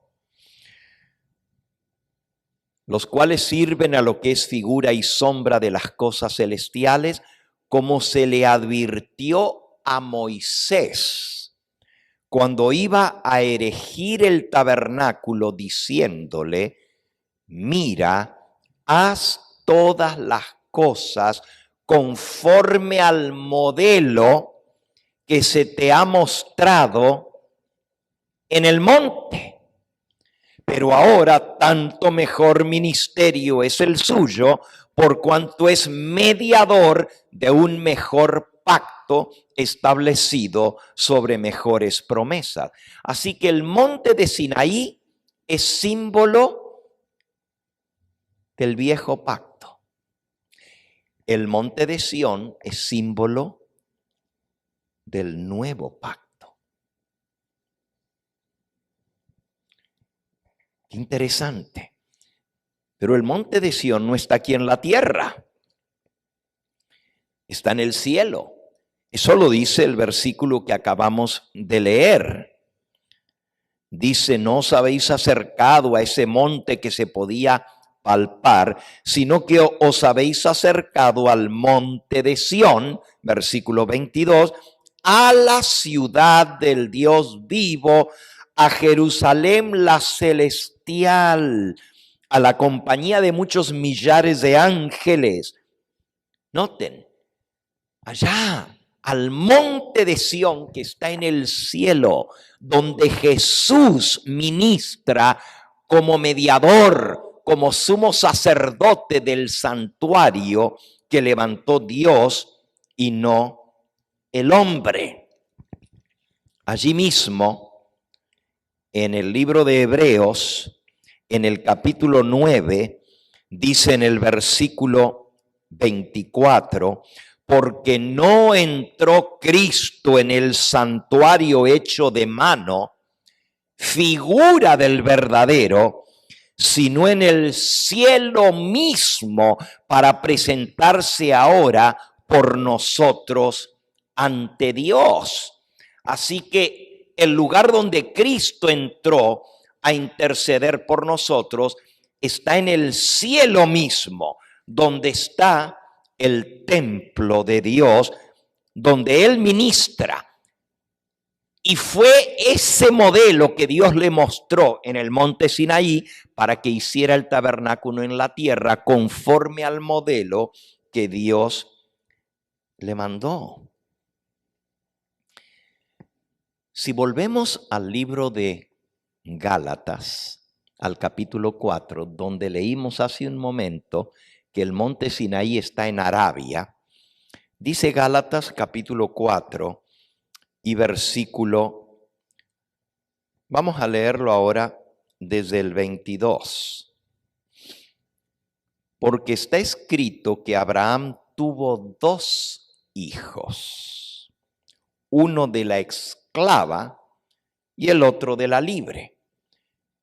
Los cuales sirven a lo que es figura y sombra de las cosas celestiales, como se le advirtió a Moisés cuando iba a erigir el tabernáculo, diciéndole: mira, haz todas las cosas conforme al modelo que se te ha mostrado en el monte. Pero ahora tanto mejor ministerio es el suyo, por cuanto es mediador de un mejor pacto establecido sobre mejores promesas. Así que el monte de Sinaí es símbolo del viejo pacto. El monte de Sión es símbolo del nuevo pacto. Qué interesante. Pero el monte de Sión no está aquí en la tierra. Está en el cielo. Eso lo dice el versículo que acabamos de leer. Dice: no os habéis acercado a ese monte que se podía palpar, sino que os habéis acercado al monte de Sión, versículo 22, a la ciudad del Dios vivo, a Jerusalén la celestial, a la compañía de muchos millares de ángeles. Noten, allá, al monte de Sión que está en el cielo, donde Jesús ministra como mediador, como sumo sacerdote del santuario que levantó Dios y no el hombre. Allí mismo, en el libro de Hebreos, en el capítulo 9, dice en el versículo 24, porque no entró Cristo en el santuario hecho de mano, figura del verdadero, sino en el cielo mismo, para presentarse ahora por nosotros ante Dios. Así que el lugar donde Cristo entró a interceder por nosotros está en el cielo mismo, donde está el templo de Dios, donde Él ministra. Y fue ese modelo que Dios le mostró en el monte Sinaí para que hiciera el tabernáculo en la tierra conforme al modelo que Dios le mandó. Si volvemos al libro de Gálatas, al capítulo 4, donde leímos hace un momento que el monte Sinaí está en Arabia, dice Gálatas capítulo 4 y versículo, vamos a leerlo ahora desde el 22. Porque está escrito que Abraham tuvo 2 hijos, uno de la esclava y el otro de la libre.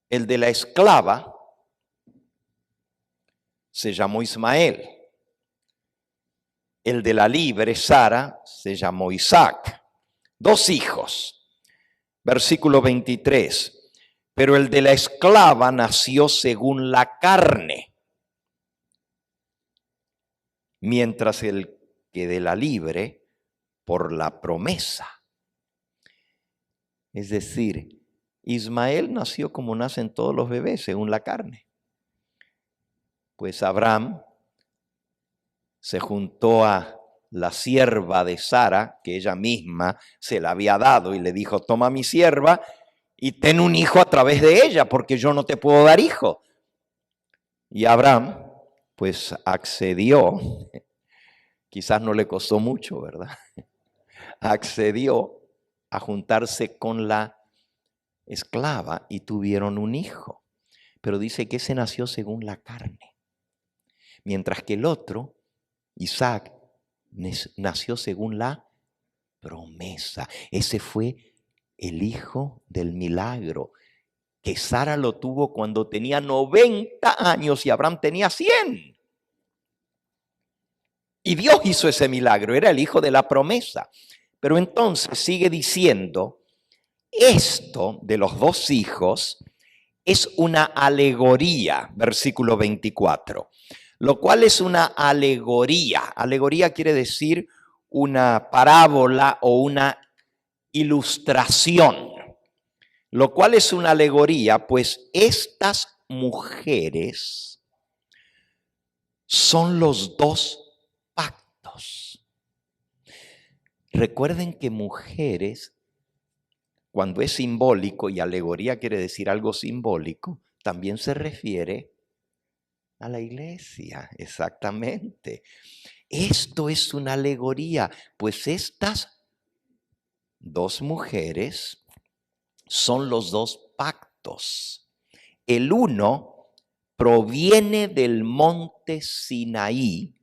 El de la esclava se llamó Ismael. El de la libre, Sara, se llamó Isaac. 2 hijos. Versículo 23. Pero el de la esclava nació según la carne, mientras el que de la libre por la promesa. Es decir, Ismael nació como nacen todos los bebés, según la carne. Pues Abraham se juntó a la sierva de Sara, que ella misma se la había dado, y le dijo, toma mi sierva y ten un hijo a través de ella, porque yo no te puedo dar hijo. Y Abraham, pues accedió, quizás no le costó mucho, ¿verdad? Accedió a juntarse con la esclava y tuvieron un hijo. Pero dice que ese nació según la carne, mientras que el otro, Isaac, nació según la promesa. Ese fue el hijo del milagro, que Sara lo tuvo cuando tenía 90 años y Abraham tenía 100. Y Dios hizo ese milagro, era el hijo de la promesa. Pero entonces sigue diciendo, esto de los 2 hijos es una alegoría, versículo 24. Lo cual es una alegoría. Alegoría quiere decir una parábola o una ilustración. Lo cual es una alegoría, pues estas mujeres son los 2 pactos. Recuerden que mujeres, cuando es simbólico, y alegoría quiere decir algo simbólico, también se refiere a la iglesia, exactamente. Esto es una alegoría, pues estas 2 mujeres son los 2 pactos. El uno proviene del monte Sinaí,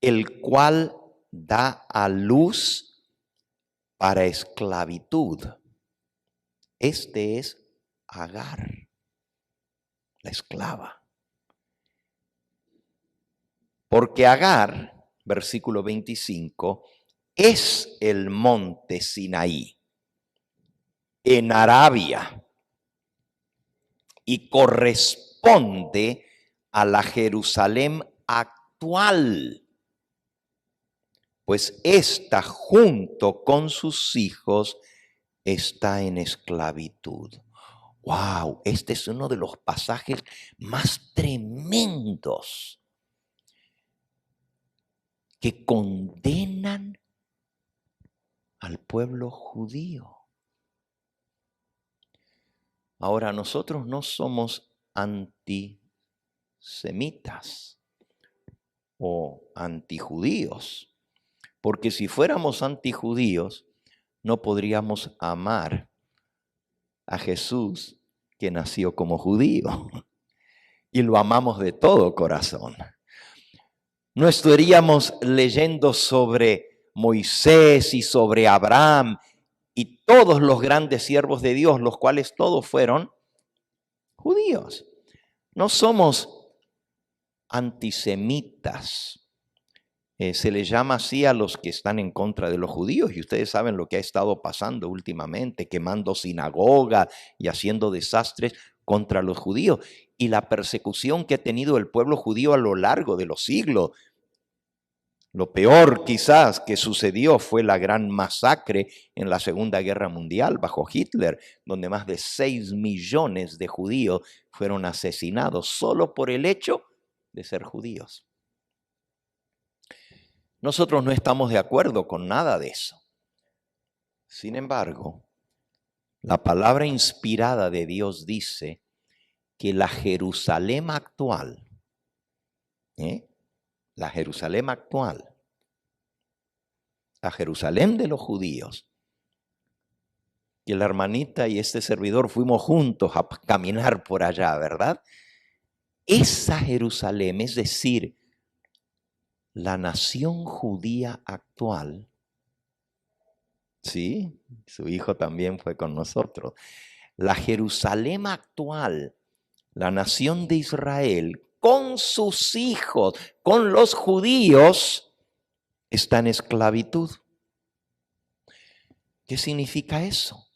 el cual da a luz para esclavitud. Este es Agar, la esclava. Porque Agar, versículo 25, es el monte Sinaí en Arabia y corresponde a la Jerusalén actual, pues ésta junto con sus hijos está en esclavitud. ¡Wow! Este es uno de los pasajes más tremendos que condenan al pueblo judío. Ahora, nosotros no somos antisemitas o antijudíos, porque si fuéramos antijudíos, no podríamos amar a Jesús, que nació como judío, y lo amamos de todo corazón. No estaríamos leyendo sobre Moisés y sobre Abraham y todos los grandes siervos de Dios, los cuales todos fueron judíos. No somos antisemitas. Se les llama así a los que están en contra de los judíos, y ustedes saben lo que ha estado pasando últimamente, quemando sinagogas y haciendo desastres contra los judíos, y la persecución que ha tenido el pueblo judío a lo largo de los siglos. Lo peor quizás que sucedió fue la gran masacre en la Segunda Guerra Mundial bajo Hitler, donde más de 6 millones de judíos fueron asesinados solo por el hecho de ser judíos. Nosotros no estamos de acuerdo con nada de eso. Sin embargo, la palabra inspirada de Dios dice que la Jerusalén actual, la Jerusalén de los judíos, que la hermanita y este servidor fuimos juntos a caminar por allá, ¿verdad? Esa Jerusalén, es decir, la nación judía actual, sí, su hijo también fue con nosotros. La Jerusalén actual, la nación de Israel, con sus hijos, con los judíos, está en esclavitud. ¿Qué significa eso?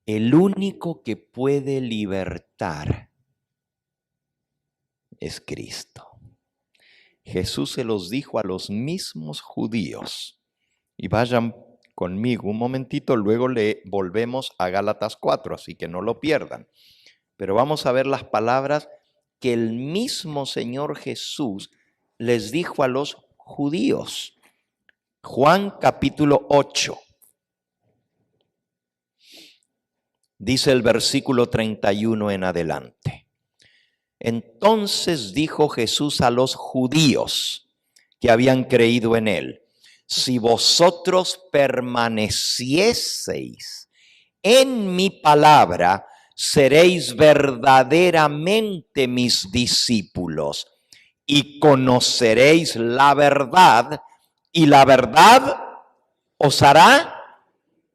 El único que puede libertar es Cristo. Jesús se los dijo a los mismos judíos. Y vayan conmigo un momentito, luego le volvemos a Gálatas 4, así que no lo pierdan. Pero vamos a ver las palabras que el mismo Señor Jesús les dijo a los judíos. Juan capítulo 8. Dice el versículo 31 en adelante. Entonces dijo Jesús a los judíos que habían creído en él: si vosotros permanecieseis en mi palabra, seréis verdaderamente mis discípulos y conoceréis la verdad, y la verdad os hará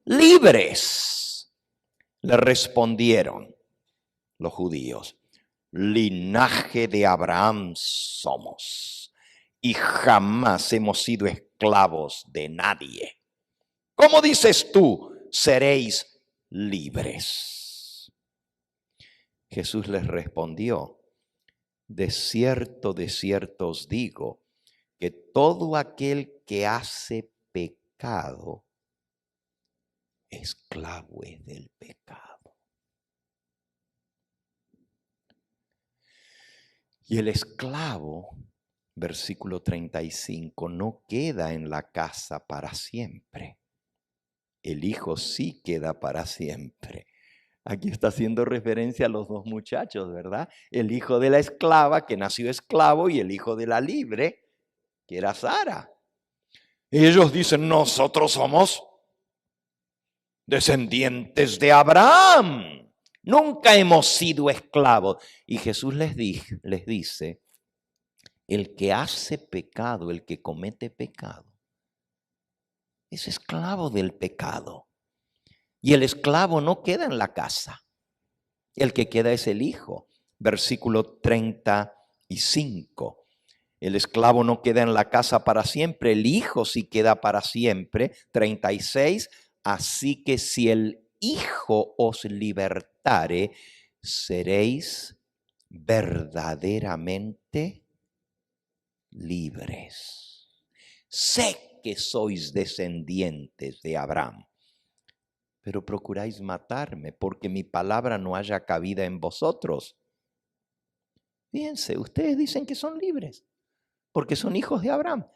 libres. Le respondieron los judíos: linaje de Abraham somos, y jamás hemos sido esclavos de nadie. ¿Cómo dices tú, seréis libres? Jesús les respondió: de cierto os digo, que todo aquel que hace pecado, esclavo es del pecado. Y el esclavo, versículo 35, no queda en la casa para siempre. El hijo sí queda para siempre. Aquí está haciendo referencia a los dos muchachos, ¿verdad? El hijo de la esclava, que nació esclavo, y el hijo de la libre, que era Sara. Ellos dicen: nosotros somos descendientes de Abraham. Nunca hemos sido esclavos. Y Jesús les dice: el que hace pecado, el que comete pecado, es esclavo del pecado. Y el esclavo no queda en la casa. El que queda es el hijo. Versículo 35. El esclavo no queda en la casa para siempre, el hijo sí queda para siempre. 36. Así que si el hijo os libertare, seréis verdaderamente libres. Sé que sois descendientes de Abraham, pero procuráis matarme porque mi palabra no haya cabida en vosotros. Fíjense, ustedes dicen que son libres porque son hijos de Abraham,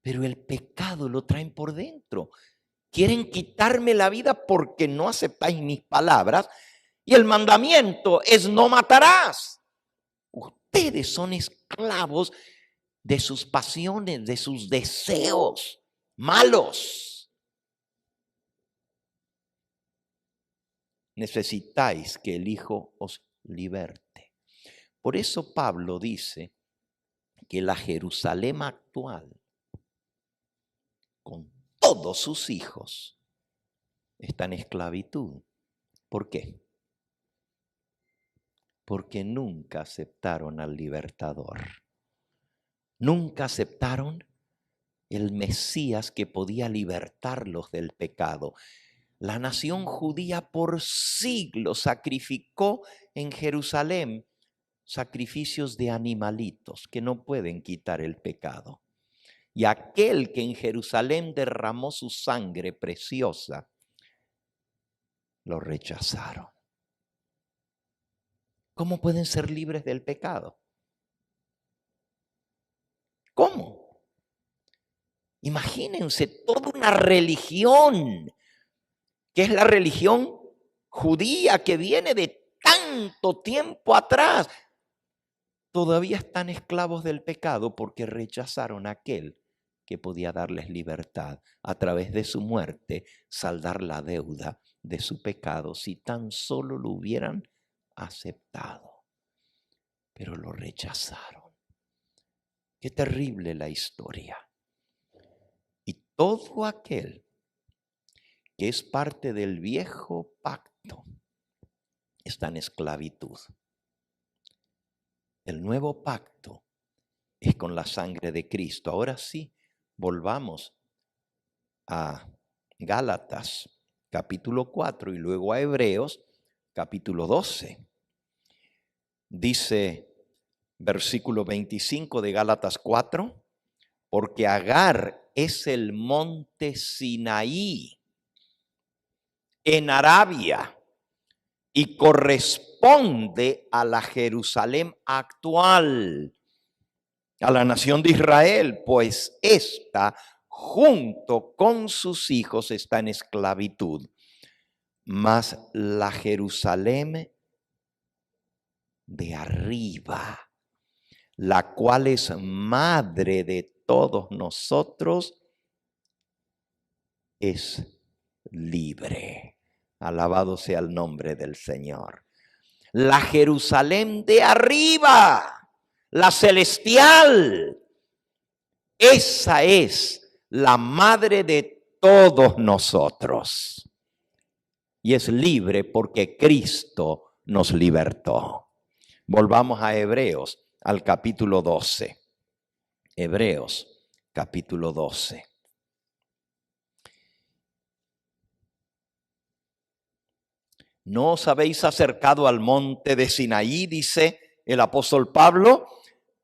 pero el pecado lo traen por dentro. Quieren quitarme la vida porque no aceptáis mis palabras y el mandamiento es no matarás. Ustedes son esclavos de sus pasiones, de sus deseos malos. Necesitáis que el Hijo os liberte. Por eso Pablo dice que la Jerusalén actual, con todos sus hijos, está en esclavitud. ¿Por qué? Porque nunca aceptaron al libertador. Nunca aceptaron el Mesías que podía libertarlos del pecado. La nación judía por siglos sacrificó en Jerusalén sacrificios de animalitos que no pueden quitar el pecado. Y aquel que en Jerusalén derramó su sangre preciosa, lo rechazaron. ¿Cómo pueden ser libres del pecado? ¿Cómo? Imagínense toda una religión, que es la religión judía que viene de tanto tiempo atrás. Todavía están esclavos del pecado porque rechazaron a aquel que podía darles libertad a través de su muerte, saldar la deuda de su pecado si tan solo lo hubieran aceptado. Pero lo rechazaron. Qué terrible la historia. Y todo aquel que es parte del viejo pacto está en esclavitud. El nuevo pacto es con la sangre de Cristo. Ahora sí, volvamos a Gálatas capítulo 4 y luego a Hebreos capítulo 12. Dice versículo 25 de Gálatas 4, porque Agar es el monte Sinaí en Arabia y corresponde a la Jerusalén actual, a la nación de Israel, pues ésta junto con sus hijos está en esclavitud. Mas la Jerusalén de arriba, la cual es madre de todos nosotros, es libre. Alabado sea el nombre del Señor. La Jerusalén de arriba, la celestial, esa es la madre de todos nosotros. Y es libre porque Cristo nos libertó. Volvamos a Hebreos, al capítulo 12. Hebreos, capítulo 12. ¿No os habéis acercado al monte de Sinaí? Dice el apóstol Pablo,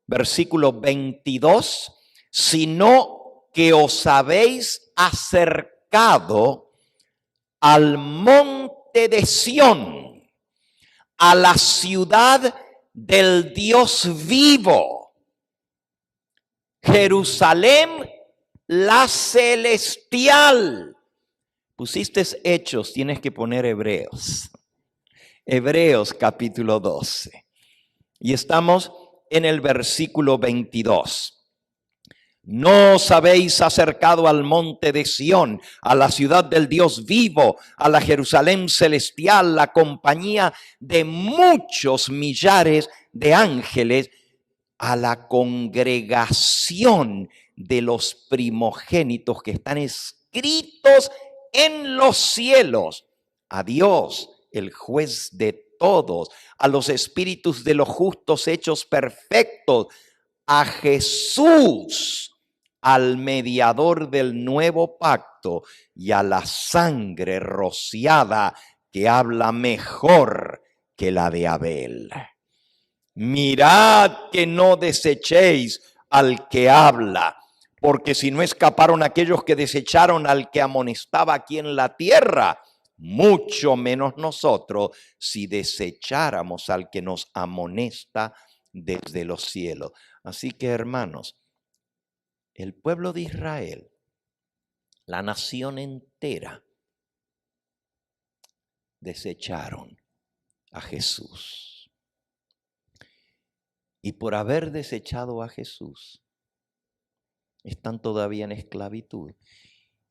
versículo 22, sino que os habéis acercado al monte de Sión, a la ciudad del Dios vivo, Jerusalén la celestial. Pusiste Hechos, tienes que poner Hebreos. Hebreos capítulo 12. Y estamos en el versículo 22. No os habéis acercado al monte de Sión, a la ciudad del Dios vivo, a la Jerusalén celestial, la compañía de muchos millares de ángeles, a la congregación de los primogénitos que están escritos en los cielos, a Dios, el juez de todos, a los espíritus de los justos hechos perfectos, a Jesús, al mediador del nuevo pacto, y a la sangre rociada que habla mejor que la de Abel. Mirad que no desechéis al que habla, porque si no escaparon aquellos que desecharon al que amonestaba aquí en la tierra, mucho menos nosotros si desecháramos al que nos amonesta desde los cielos. Así que, hermanos, el pueblo de Israel, la nación entera, desecharon a Jesús. Y por haber desechado a Jesús, están todavía en esclavitud.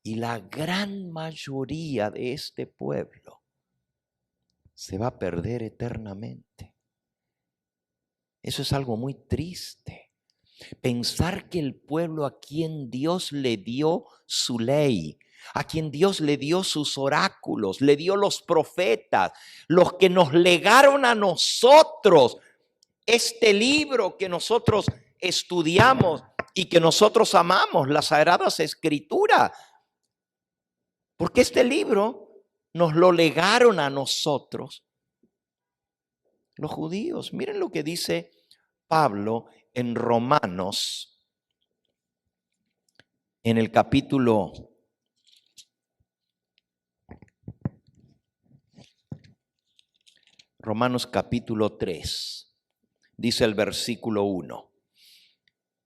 Y la gran mayoría de este pueblo se va a perder eternamente. Eso es algo muy triste. Pensar que el pueblo a quien Dios le dio su ley, a quien Dios le dio sus oráculos, le dio los profetas, los que nos legaron a nosotros este libro que nosotros estudiamos y que nosotros amamos, las Sagradas Escrituras. Porque este libro nos lo legaron a nosotros, los judíos. Miren lo que dice Pablo en Romanos, en el capítulo 3, dice el versículo 1.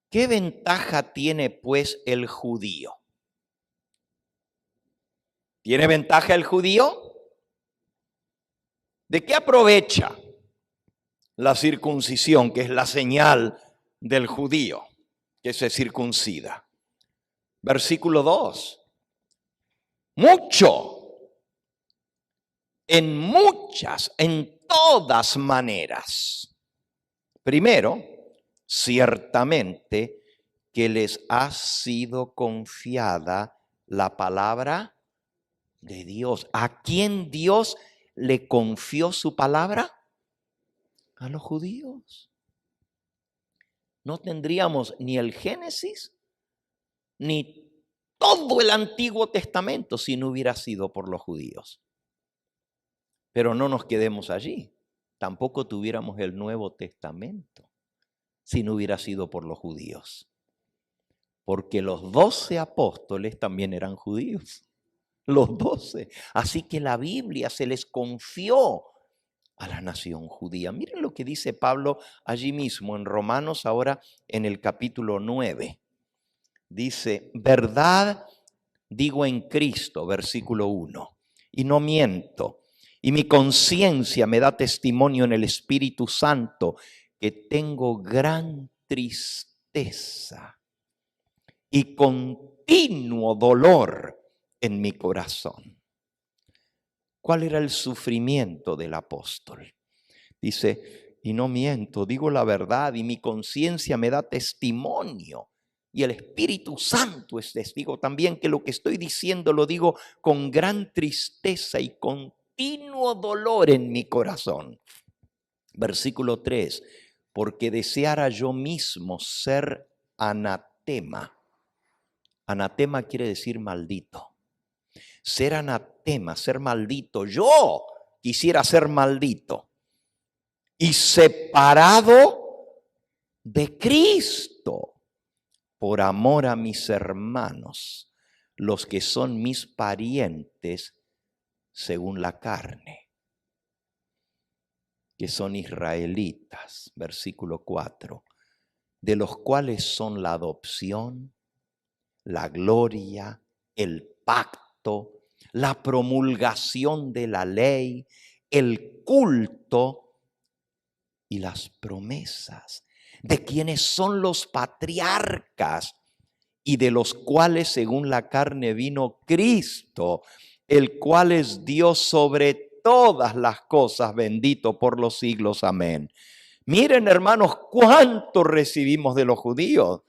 ¿Qué ventaja tiene pues el judío? ¿Tiene ventaja el judío? ¿De qué aprovecha la circuncisión, que es la señal del judío que se circuncida? Versículo 2. Mucho, en muchas, en todas maneras. Primero, ciertamente que les ha sido confiada la palabra de Dios. ¿A quién Dios le confió su palabra? A los judíos. No tendríamos ni el Génesis ni todo el Antiguo Testamento si no hubiera sido por los judíos. Pero no nos quedemos allí. Tampoco tuviéramos el Nuevo Testamento si no hubiera sido por los judíos. Porque los 12 apóstoles también eran judíos. Los 12. Así que la Biblia se les confió a la nación judía. Miren lo que dice Pablo allí mismo en Romanos, ahora en el capítulo 9. Dice, verdad digo en Cristo, versículo 1, y no miento, y mi conciencia me da testimonio en el Espíritu Santo que tengo gran tristeza y continuo dolor en mi corazón. ¿Cuál era el sufrimiento del apóstol? Dice, y no miento, digo la verdad, y mi conciencia me da testimonio, y el Espíritu Santo es testigo también que lo que estoy diciendo lo digo con gran tristeza y continuo dolor en mi corazón. Versículo 3, porque deseara yo mismo ser anatema. Anatema quiere decir maldito. Ser anatema, ser maldito. Yo quisiera ser maldito y separado de Cristo por amor a mis hermanos, los que son mis parientes según la carne, que son israelitas, versículo 4, de los cuales son la adopción, la gloria, el pacto, la promulgación de la ley, el culto y las promesas, de quienes son los patriarcas y de los cuales según la carne vino Cristo, el cual es Dios sobre todas las cosas, bendito por los siglos. Amén. Miren, hermanos, cuánto recibimos de los judíos.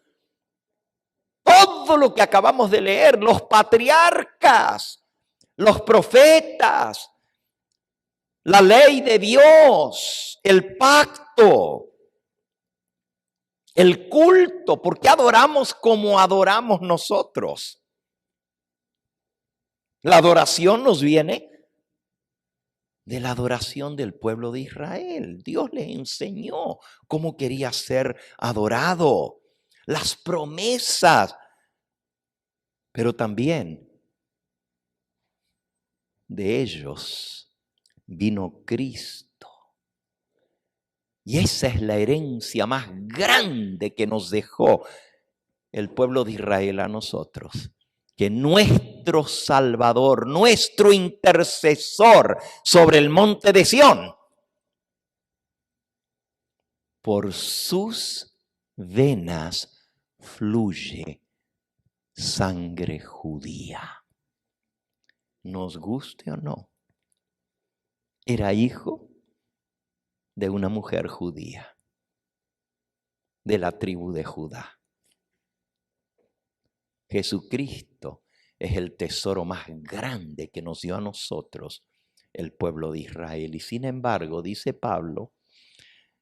Todo lo que acabamos de leer, los patriarcas, los profetas, la ley de Dios, el pacto, el culto. ¿Por qué adoramos como adoramos nosotros? La adoración nos viene de la adoración del pueblo de Israel. Dios les enseñó cómo quería ser adorado, las promesas, pero también de ellos vino Cristo. Y esa es la herencia más grande que nos dejó el pueblo de Israel a nosotros. Que nuestro Salvador, nuestro intercesor sobre el monte de Sión, por sus venas fluye sangre judía. Nos guste o no, era hijo de una mujer judía, de la tribu de Judá. Jesucristo es el tesoro más grande que nos dio a nosotros el pueblo de Israel. Y sin embargo, dice Pablo,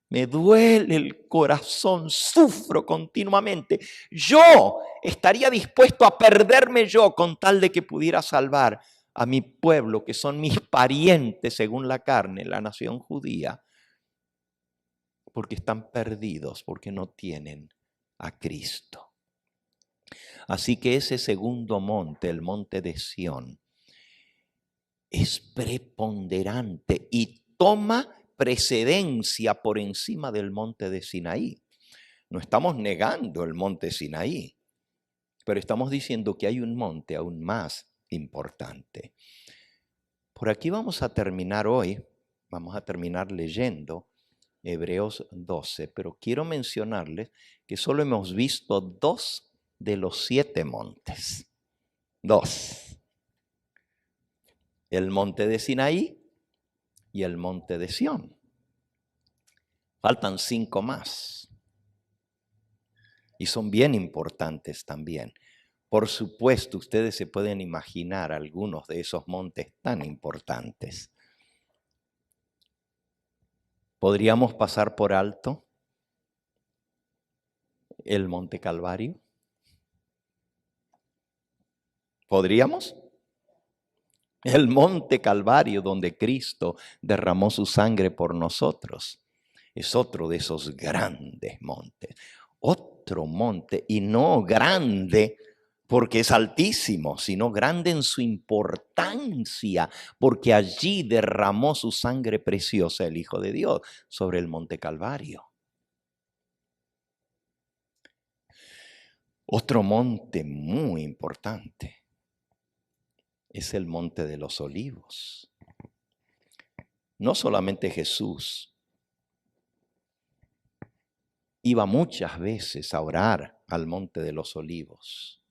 me duele el corazón, sufro continuamente. Yo estaría dispuesto a perderme yo con tal de que pudiera salvar a mi pueblo, que son mis parientes según la carne, la nación judía, porque están perdidos, porque no tienen a Cristo. Así que ese segundo monte, el monte de Sión, es preponderante y toma precedencia por encima del monte de Sinaí. No estamos negando el monte Sinaí, pero estamos diciendo que hay un monte aún más importante. Por aquí vamos a terminar hoy, vamos a terminar leyendo Hebreos 12, pero quiero mencionarles que solo hemos visto 2 de los 7 montes. 2. El monte de Sinaí y el monte de Sión. Faltan 5 más. Y son bien importantes también. Por supuesto, ustedes se pueden imaginar algunos de esos montes tan importantes. ¿Podríamos pasar por alto el monte Calvario? ¿Podríamos? El monte Calvario donde Cristo derramó su sangre por nosotros. Es otro de esos grandes montes. Otro monte, y no grande porque es altísimo, sino grande en su importancia, porque allí derramó su sangre preciosa el Hijo de Dios sobre el monte Calvario. Otro monte muy importante es el monte de los Olivos. No solamente Jesús iba muchas veces a orar al monte de los Olivos.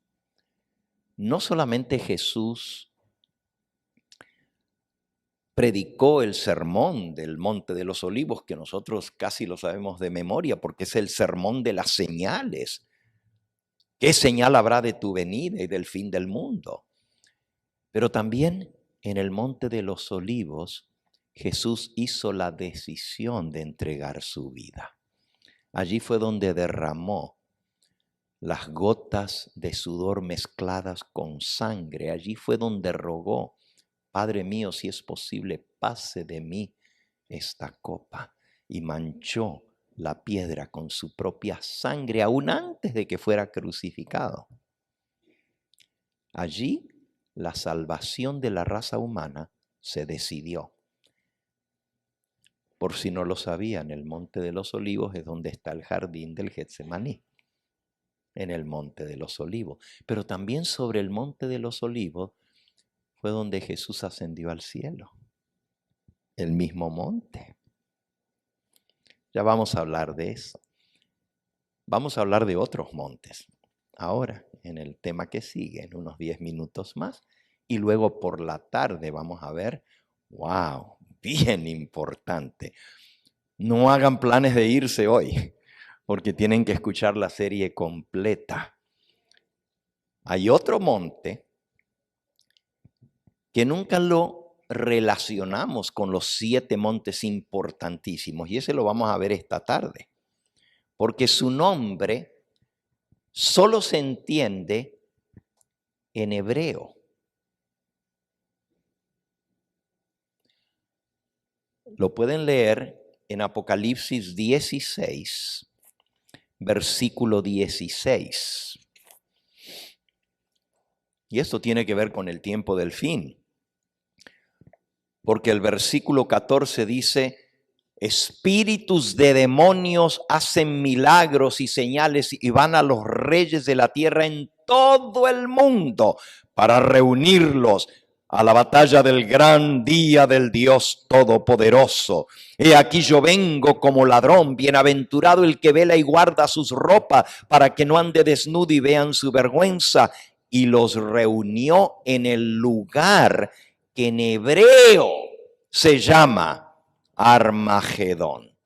No solamente Jesús predicó el sermón del monte de los Olivos, que nosotros casi lo sabemos de memoria, porque es el sermón de las señales. ¿Qué señal habrá de tu venida y del fin del mundo? Pero también en el monte de los Olivos, Jesús hizo la decisión de entregar su vida. Allí fue donde derramó las gotas de sudor mezcladas con sangre. Allí fue donde rogó, Padre mío, si es posible, pase de mí esta copa. Y manchó la piedra con su propia sangre, aún antes de que fuera crucificado. Allí la salvación de la raza humana se decidió. Por si no lo sabían, el monte de los Olivos es donde está el jardín del Getsemaní, en el monte de los Olivos. Pero también sobre el monte de los Olivos fue donde Jesús ascendió al cielo, el mismo monte. Ya vamos a hablar de eso. Vamos a hablar de otros montes ahora, en el tema que sigue, en unos 10 minutos más. Y luego por la tarde vamos a ver, wow, bien importante. No hagan planes de irse hoy, porque tienen que escuchar la serie completa. Hay otro monte que nunca lo relacionamos con los 7 montes importantísimos, y ese lo vamos a ver esta tarde, porque su nombre solo se entiende en hebreo. Lo pueden leer en Apocalipsis 16, versículo 16. Y esto tiene que ver con el tiempo del fin. Porque el versículo 14 dice, espíritus de demonios hacen milagros y señales y van a los reyes de la tierra en todo el mundo para reunirlos a la batalla del gran día del Dios Todopoderoso. He aquí yo vengo como ladrón, bienaventurado el que vela y guarda sus ropas para que no ande desnudo y vean su vergüenza. Y los reunió en el lugar que en hebreo se llama Armagedón.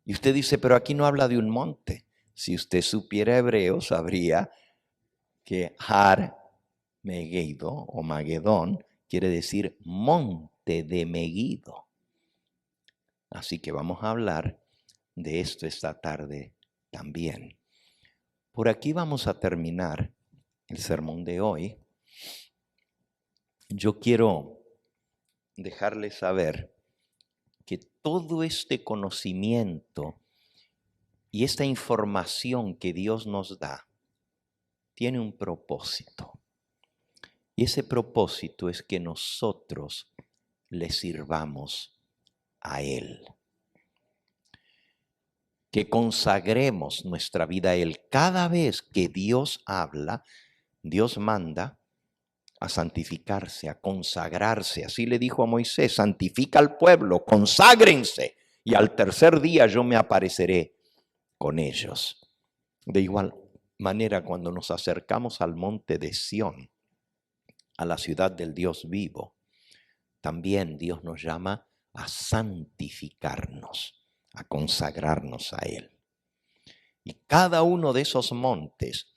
Y usted dice, pero aquí no habla de un monte. Si usted supiera hebreo, sabría que Har Megiddo o Magedón quiere decir monte de Megiddo. Así que vamos a hablar de esto esta tarde también. Por aquí vamos a terminar el sermón de hoy. Yo quiero dejarles saber que todo este conocimiento y esta información que Dios nos da tiene un propósito. Y ese propósito es que nosotros le sirvamos a Él. Que consagremos nuestra vida a Él. Cada vez que Dios habla, Dios manda a santificarse, a consagrarse. Así le dijo a Moisés, santifica al pueblo, conságrense, y al tercer día yo me apareceré con ellos. De igual manera, cuando nos acercamos al monte de Sión, a la ciudad del Dios vivo, también Dios nos llama a santificarnos, a consagrarnos a Él. Y cada uno de esos montes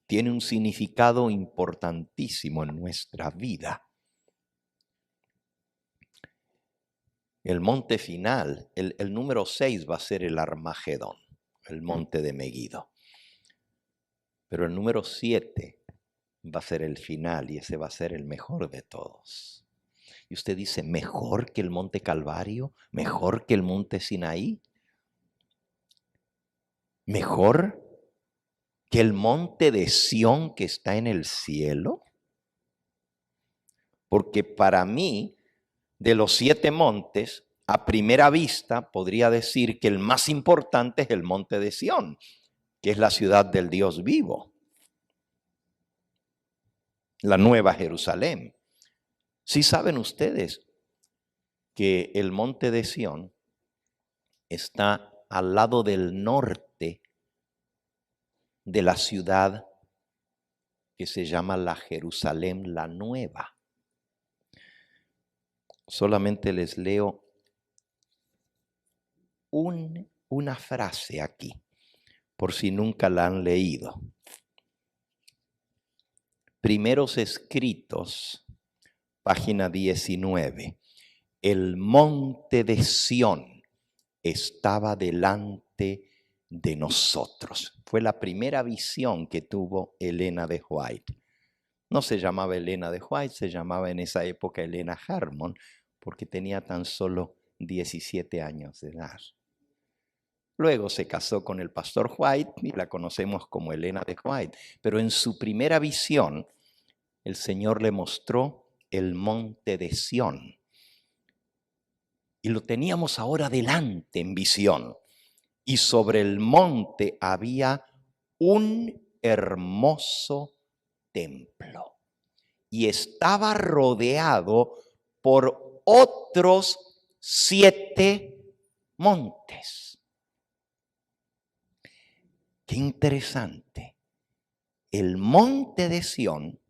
tiene un significado importantísimo en nuestra vida. El monte final, el número 6 va a ser el Armagedón, el monte de Megiddo. Pero el número 7 va a ser el final y ese va a ser el mejor de todos. Y usted dice, ¿mejor que el monte Calvario? ¿Mejor que el monte Sinaí? ¿Mejor que el monte de Sión que está en el cielo? Porque para mí, de los 7 montes, a primera vista podría decir que el más importante es el monte de Sión, que es la ciudad del Dios vivo, la Nueva Jerusalén. ¿Sí saben ustedes que el monte de Sión está al lado del norte de la ciudad que se llama la Jerusalén la Nueva? Solamente les leo una frase aquí, por si nunca la han leído. Primeros Escritos, página 19. El monte de Sión estaba delante de nosotros. Fue la primera visión que tuvo Elena de White. No se llamaba Elena de White, se llamaba en esa época Elena Harmon, porque tenía tan solo 17 años de edad. Luego se casó con el pastor White y la conocemos como Elena de White. Pero en su primera visión, el Señor le mostró el monte de Sión. Y lo teníamos ahora delante en visión. Y sobre el monte había un hermoso templo. Y estaba rodeado por otros 7 montes. Qué interesante. El monte de Sión,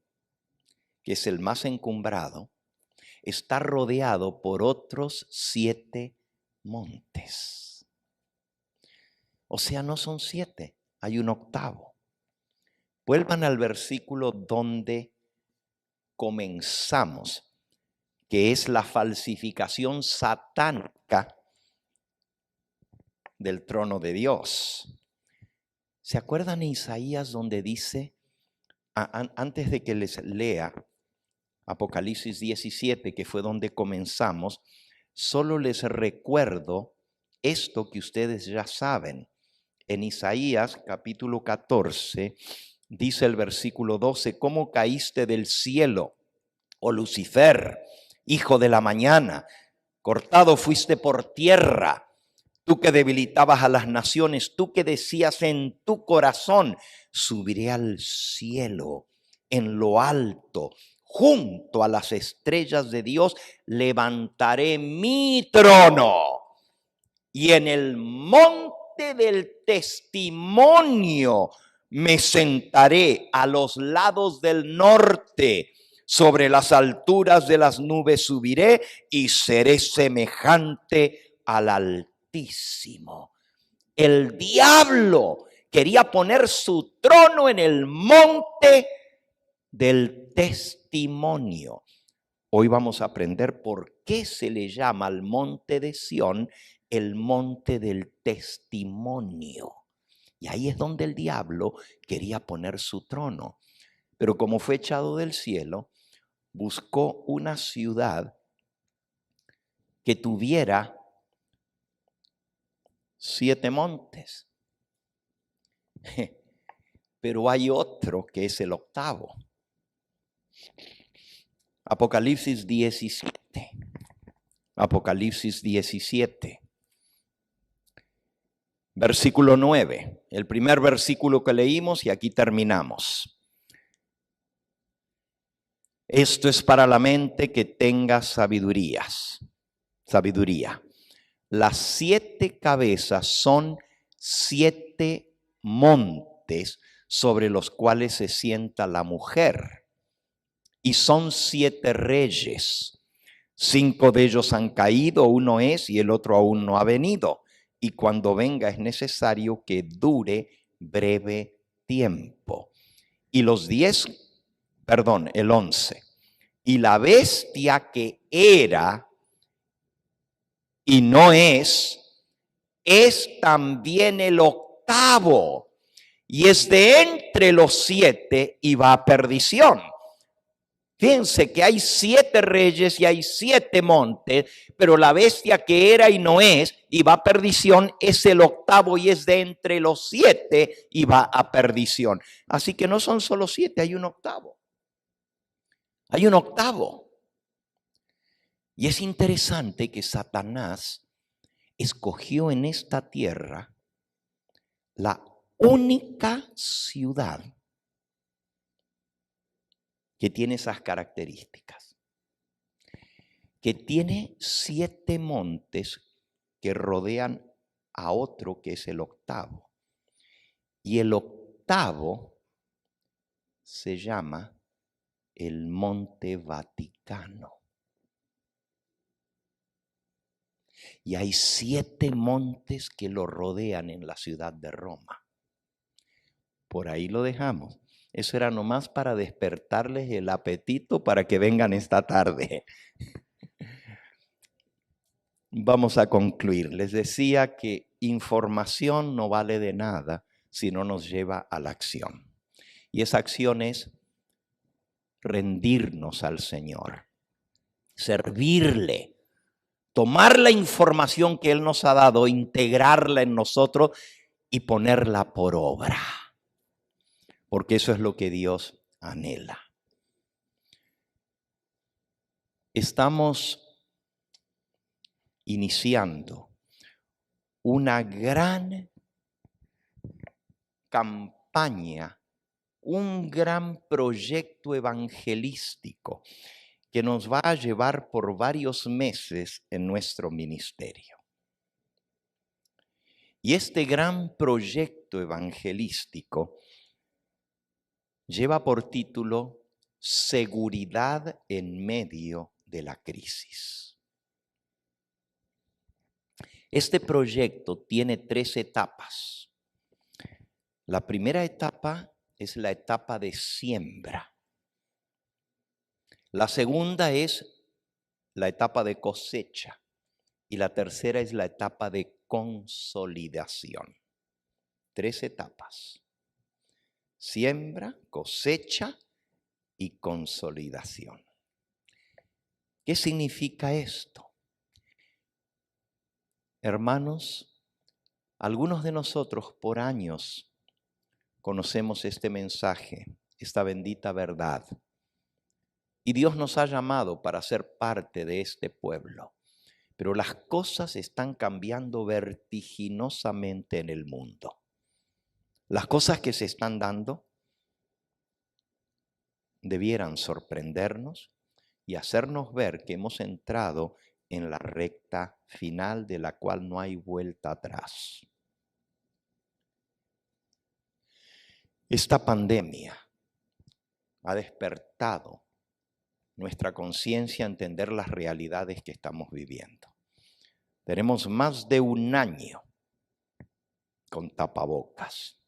que es el más encumbrado, está rodeado por otros 7 montes. O sea, no son 7, hay un octavo. Vuelvan al versículo donde comenzamos, que es la falsificación satánica del trono de Dios. ¿Se acuerdan en Isaías donde dice, antes de que les lea Apocalipsis 17, que fue donde comenzamos, Solo les recuerdo esto que ustedes ya saben. En Isaías capítulo 14 dice el versículo 12, ¿cómo caíste del cielo, oh Lucifer, hijo de la mañana? Cortado fuiste por tierra, tú que debilitabas a las naciones, tú que decías en tu corazón, subiré al cielo, en lo alto, junto a las estrellas de Dios, levantaré mi trono. Y en el monte del testimonio me sentaré a los lados del norte. Sobre las alturas de las nubes subiré y seré semejante al Altísimo. El diablo quería poner su trono en el monte del testimonio. Hoy vamos a aprender por qué se le llama al monte de Sión el monte del testimonio. Y ahí es donde el diablo quería poner su trono. Pero como fue echado del cielo, buscó una ciudad que tuviera 7 montes. Pero hay otro que es el octavo. Apocalipsis 17. Apocalipsis 17. Versículo 9, el primer versículo que leímos y aquí terminamos. Esto es para la mente que tenga sabiduría. Las 7 cabezas son 7 montes sobre los cuales se sienta la mujer. Y son 7 reyes. 5 de ellos han caído, uno es y el otro aún no ha venido. Y cuando venga es necesario que dure breve tiempo. Y el 11. Y la bestia que era y no es también el octavo. Y es de entre los 7 y va a perdición. Fíjense que hay 7 reyes y hay 7 montes, pero la bestia que era y no es y va a perdición es el octavo y es de entre los 7 y va a perdición. Así que no son solo 7, hay un octavo. Hay un octavo. Y es interesante que Satanás escogió en esta tierra la única ciudad que tiene esas características, que tiene 7 montes que rodean a otro que es el octavo. Y el octavo se llama el Monte Vaticano. Y hay 7 montes que lo rodean en la ciudad de Roma. Por ahí lo dejamos. Eso era nomás para despertarles el apetito para que vengan esta tarde. Vamos a concluir. Les decía que información no vale de nada si no nos lleva a la acción. Y esa acción es rendirnos al Señor, servirle, tomar la información que Él nos ha dado, integrarla en nosotros y ponerla por obra. Porque eso es lo que Dios anhela. Estamos iniciando una gran campaña, un gran proyecto evangelístico que nos va a llevar por varios meses en nuestro ministerio. Y este gran proyecto evangelístico lleva por título Seguridad en medio de la crisis. Este proyecto tiene 3 etapas. La primera etapa es la etapa de siembra. La segunda es la etapa de cosecha. Y la tercera es la etapa de consolidación. 3 etapas. Siembra, cosecha y consolidación. ¿Qué significa esto? Hermanos, algunos de nosotros por años conocemos este mensaje, esta bendita verdad. Y Dios nos ha llamado para ser parte de este pueblo. Pero las cosas están cambiando vertiginosamente en el mundo. Las cosas que se están dando debieran sorprendernos y hacernos ver que hemos entrado en la recta final de la cual no hay vuelta atrás. Esta pandemia ha despertado nuestra conciencia a entender las realidades que estamos viviendo. Tenemos más de un año con tapabocas.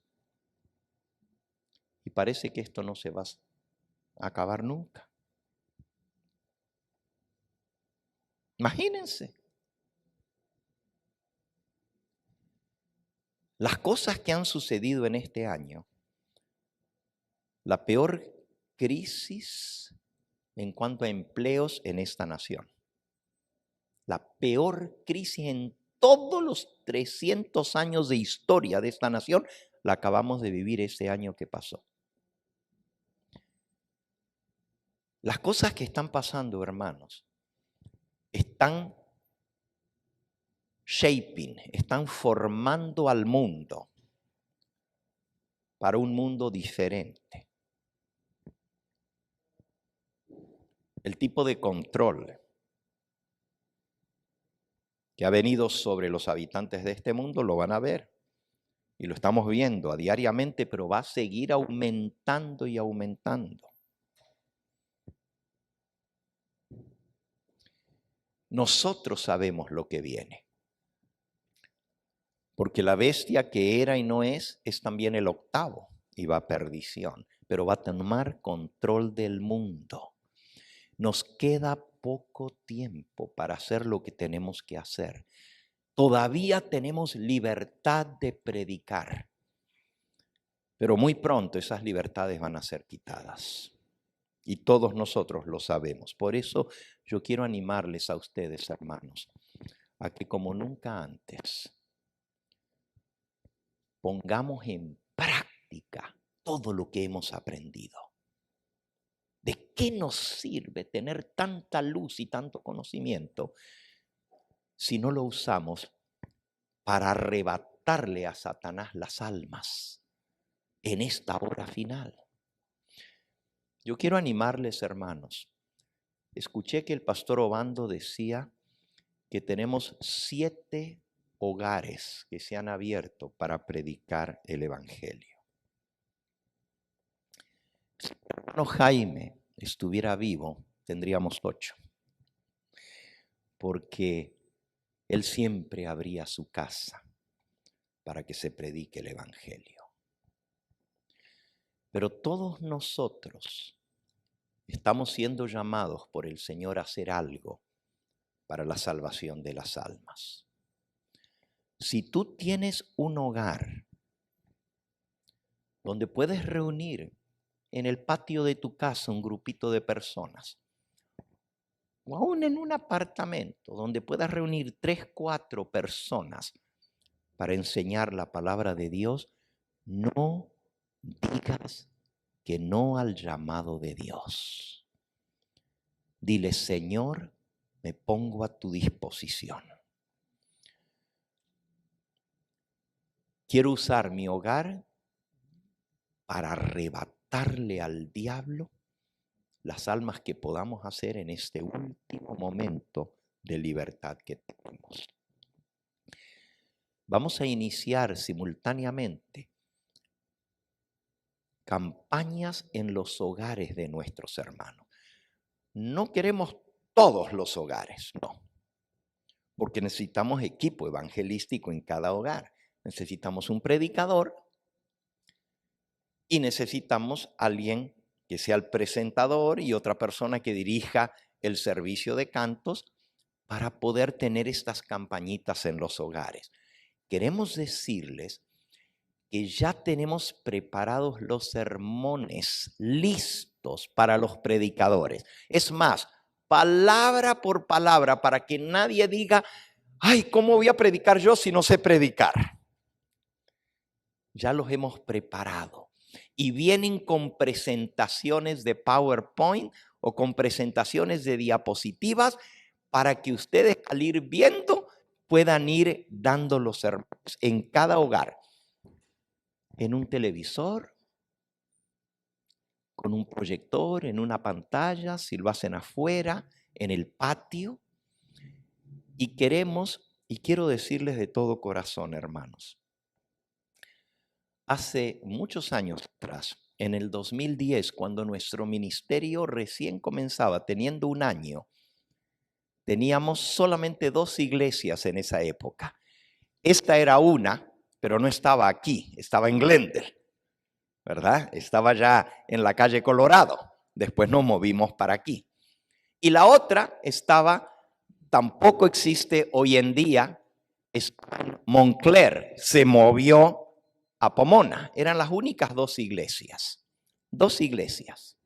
Y parece que esto no se va a acabar nunca. Imagínense. Las cosas que han sucedido en este año, la peor crisis en cuanto a empleos en esta nación. La peor crisis en todos los 300 años de historia de esta nación, la acabamos de vivir este año que pasó. Las cosas que están pasando, hermanos, están shaping, están formando al mundo para un mundo diferente. El tipo de control que ha venido sobre los habitantes de este mundo lo van a ver. Y lo estamos viendo a diariamente, pero va a seguir aumentando y aumentando. Nosotros sabemos lo que viene. Porque la bestia que era y no es también el octavo y va a perdición. Pero va a tomar control del mundo. Nos queda poco tiempo para hacer lo que tenemos que hacer. Todavía tenemos libertad de predicar, pero muy pronto esas libertades van a ser quitadas. Y todos nosotros lo sabemos. Por eso yo quiero animarles a ustedes, hermanos, a que como nunca antes pongamos en práctica todo lo que hemos aprendido. ¿De qué nos sirve tener tanta luz y tanto conocimiento si no lo usamos para arrebatarle a Satanás las almas en esta hora final? Yo quiero animarles, hermanos. Escuché que el pastor Obando decía que tenemos 7 hogares que se han abierto para predicar el evangelio. Si el hermano Jaime estuviera vivo, tendríamos 8. Porque él siempre abría su casa para que se predique el evangelio. Pero todos nosotros estamos siendo llamados por el Señor a hacer algo para la salvación de las almas. Si tú tienes un hogar donde puedes reunir en el patio de tu casa un grupito de personas, o aún en un apartamento donde puedas reunir 3, 4 personas para enseñar la palabra de Dios, no digas que no al llamado de Dios. Dile: Señor, me pongo a tu disposición. Quiero usar mi hogar para arrebatarle al diablo las almas que podamos hacer en este último momento de libertad que tenemos. Vamos a iniciar simultáneamente campañas en los hogares de nuestros hermanos. No queremos todos los hogares, no, porque necesitamos equipo evangelístico en cada hogar. Necesitamos un predicador y necesitamos alguien que sea el presentador y otra persona que dirija el servicio de cantos para poder tener estas campañitas en los hogares. Queremos decirles que ya tenemos preparados los sermones listos para los predicadores. Es más, palabra por palabra, para que nadie diga: Ay, ¿cómo voy a predicar yo si no sé predicar? Ya los hemos preparado y vienen con presentaciones de PowerPoint o con presentaciones de diapositivas para que ustedes al ir viendo puedan ir dando los sermones en cada hogar, en un televisor, con un proyector, en una pantalla, si lo hacen afuera, en el patio. Y quiero decirles de todo corazón, hermanos, hace muchos años atrás, en el 2010, cuando nuestro ministerio recién comenzaba, teniendo un año, teníamos solamente 2 iglesias en esa época. Esta era una, pero no estaba aquí, estaba en Glendale, ¿verdad? Estaba ya en la calle Colorado. Después nos movimos para aquí. Y la otra tampoco existe hoy en día, está en Montclair, se movió a Pomona. Eran las únicas 2 iglesias. 2 iglesias.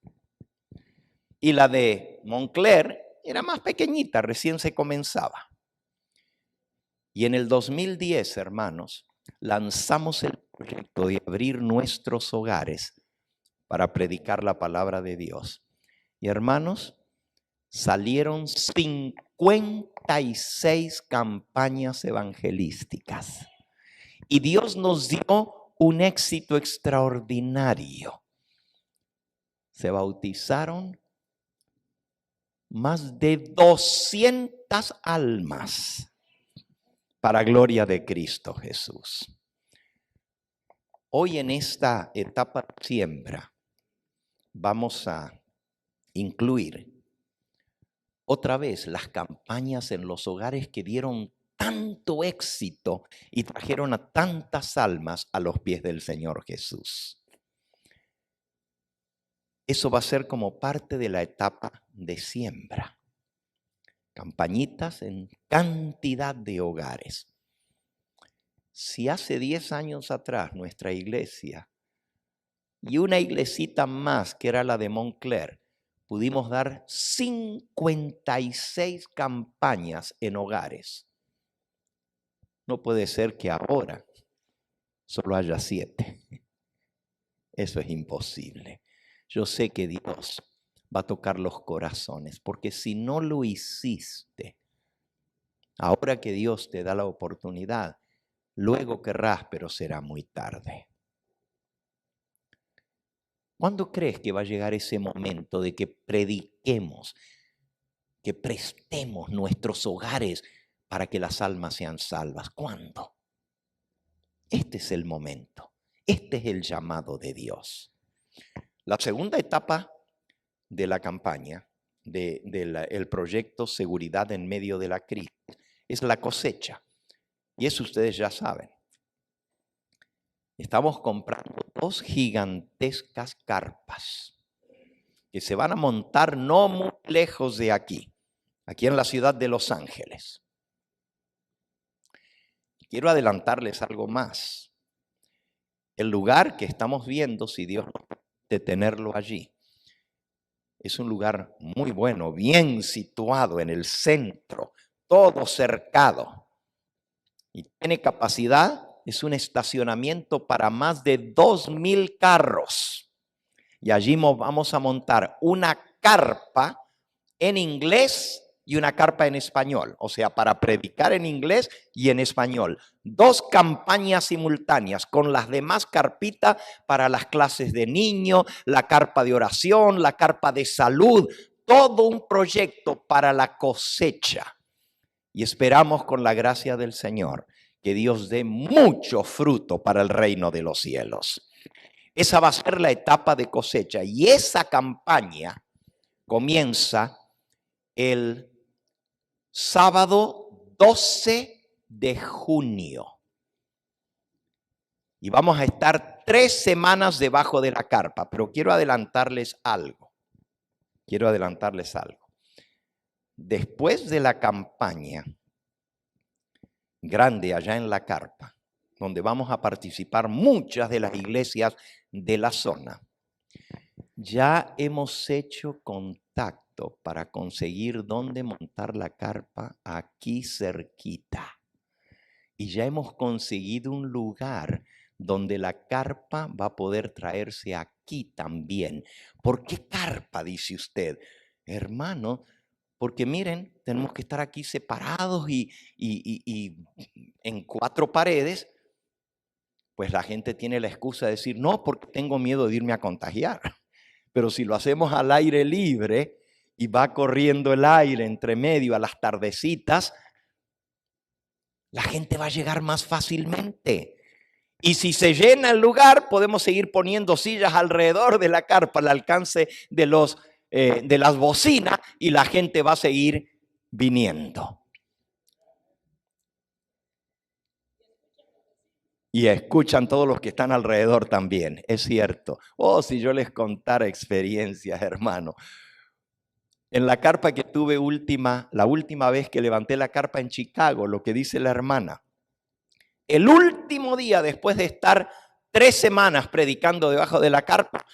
Y la de Montclair era más pequeñita, recién se comenzaba. Y en el 2010, hermanos, lanzamos el proyecto de abrir nuestros hogares para predicar la palabra de Dios. Y hermanos, salieron 56 campañas evangelísticas. Y Dios nos dio un éxito extraordinario. Se bautizaron más de 200 almas para gloria de Cristo Jesús. Hoy en esta etapa de siembra vamos a incluir otra vez las campañas en los hogares que dieron tanto éxito y trajeron a tantas almas a los pies del Señor Jesús. Eso va a ser como parte de la etapa de siembra. Campañitas en cantidad de hogares. Si hace 10 años atrás nuestra iglesia y una iglesita más que era la de Montclair, pudimos dar 56 campañas en hogares. No puede ser que ahora solo haya 7. Eso es imposible. Yo sé que Dios va a tocar los corazones, porque si no lo hiciste, ahora que Dios te da la oportunidad, luego querrás, pero será muy tarde. ¿Cuándo crees que va a llegar ese momento de que prediquemos, que prestemos nuestros hogares para que las almas sean salvas? ¿Cuándo? Este es el momento. Este es el llamado de Dios. La segunda etapa de la campaña, del proyecto Seguridad en Medio de la Crisis, es la cosecha. Y eso ustedes ya saben. Estamos comprando 2 gigantescas carpas que se van a montar no muy lejos de aquí en la ciudad de Los Ángeles. Quiero adelantarles algo más. El lugar que estamos viendo, si Dios nos permite tenerlo allí, es un lugar muy bueno, bien situado en el centro, todo cercado. Y tiene capacidad, es un estacionamiento para más de 2,000 carros. Y allí vamos a montar una carpa en inglés y una carpa en español. O sea, para predicar en inglés y en español. 2 campañas simultáneas con las demás carpitas para las clases de niños, la carpa de oración, la carpa de salud. Todo un proyecto para la cosecha. Y esperamos con la gracia del Señor que Dios dé mucho fruto para el reino de los cielos. Esa va a ser la etapa de cosecha. Y esa campaña comienza el sábado 12 de junio. Y vamos a estar 3 semanas debajo de la carpa. Pero quiero adelantarles algo. Después de la campaña grande allá en la carpa, donde vamos a participar muchas de las iglesias de la zona, ya hemos hecho contacto para conseguir dónde montar la carpa aquí cerquita. y ya hemos conseguido un lugar donde la carpa va a poder traerse aquí también. ¿Por qué carpa, dice usted? Hermano, porque miren, tenemos que estar aquí separados y en 4 paredes. Pues la gente tiene la excusa de decir, no, porque tengo miedo de irme a contagiar. Pero si lo hacemos al aire libre y va corriendo el aire entre medio a las tardecitas, la gente va a llegar más fácilmente. Y si se llena el lugar, podemos seguir poniendo sillas alrededor de la carpa al alcance de las bocinas y la gente va a seguir viniendo. Y escuchan todos los que están alrededor también, es cierto. Oh, si yo les contara experiencias, hermano. En la carpa que tuve la última vez que levanté la carpa en Chicago, lo que dice la hermana. El último día, después de estar 3 semanas predicando debajo de la carpa,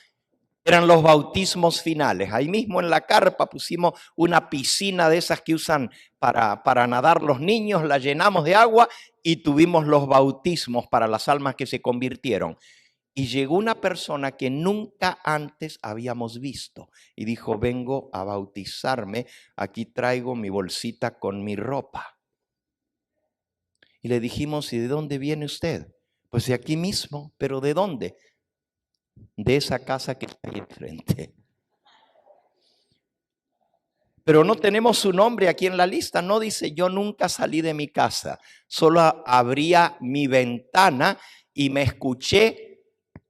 eran los bautismos finales. Ahí mismo en la carpa pusimos una piscina de esas que usan para nadar los niños, la llenamos de agua y tuvimos los bautismos para las almas que se convirtieron. Y llegó una persona que nunca antes habíamos visto y dijo, vengo a bautizarme, aquí traigo mi bolsita con mi ropa. Y le dijimos, ¿y de dónde viene usted? Pues de aquí mismo, ¿pero de dónde? De esa casa que está ahí enfrente. Pero no tenemos su nombre aquí en la lista. No dice, yo nunca salí de mi casa. Solo abría mi ventana y me escuché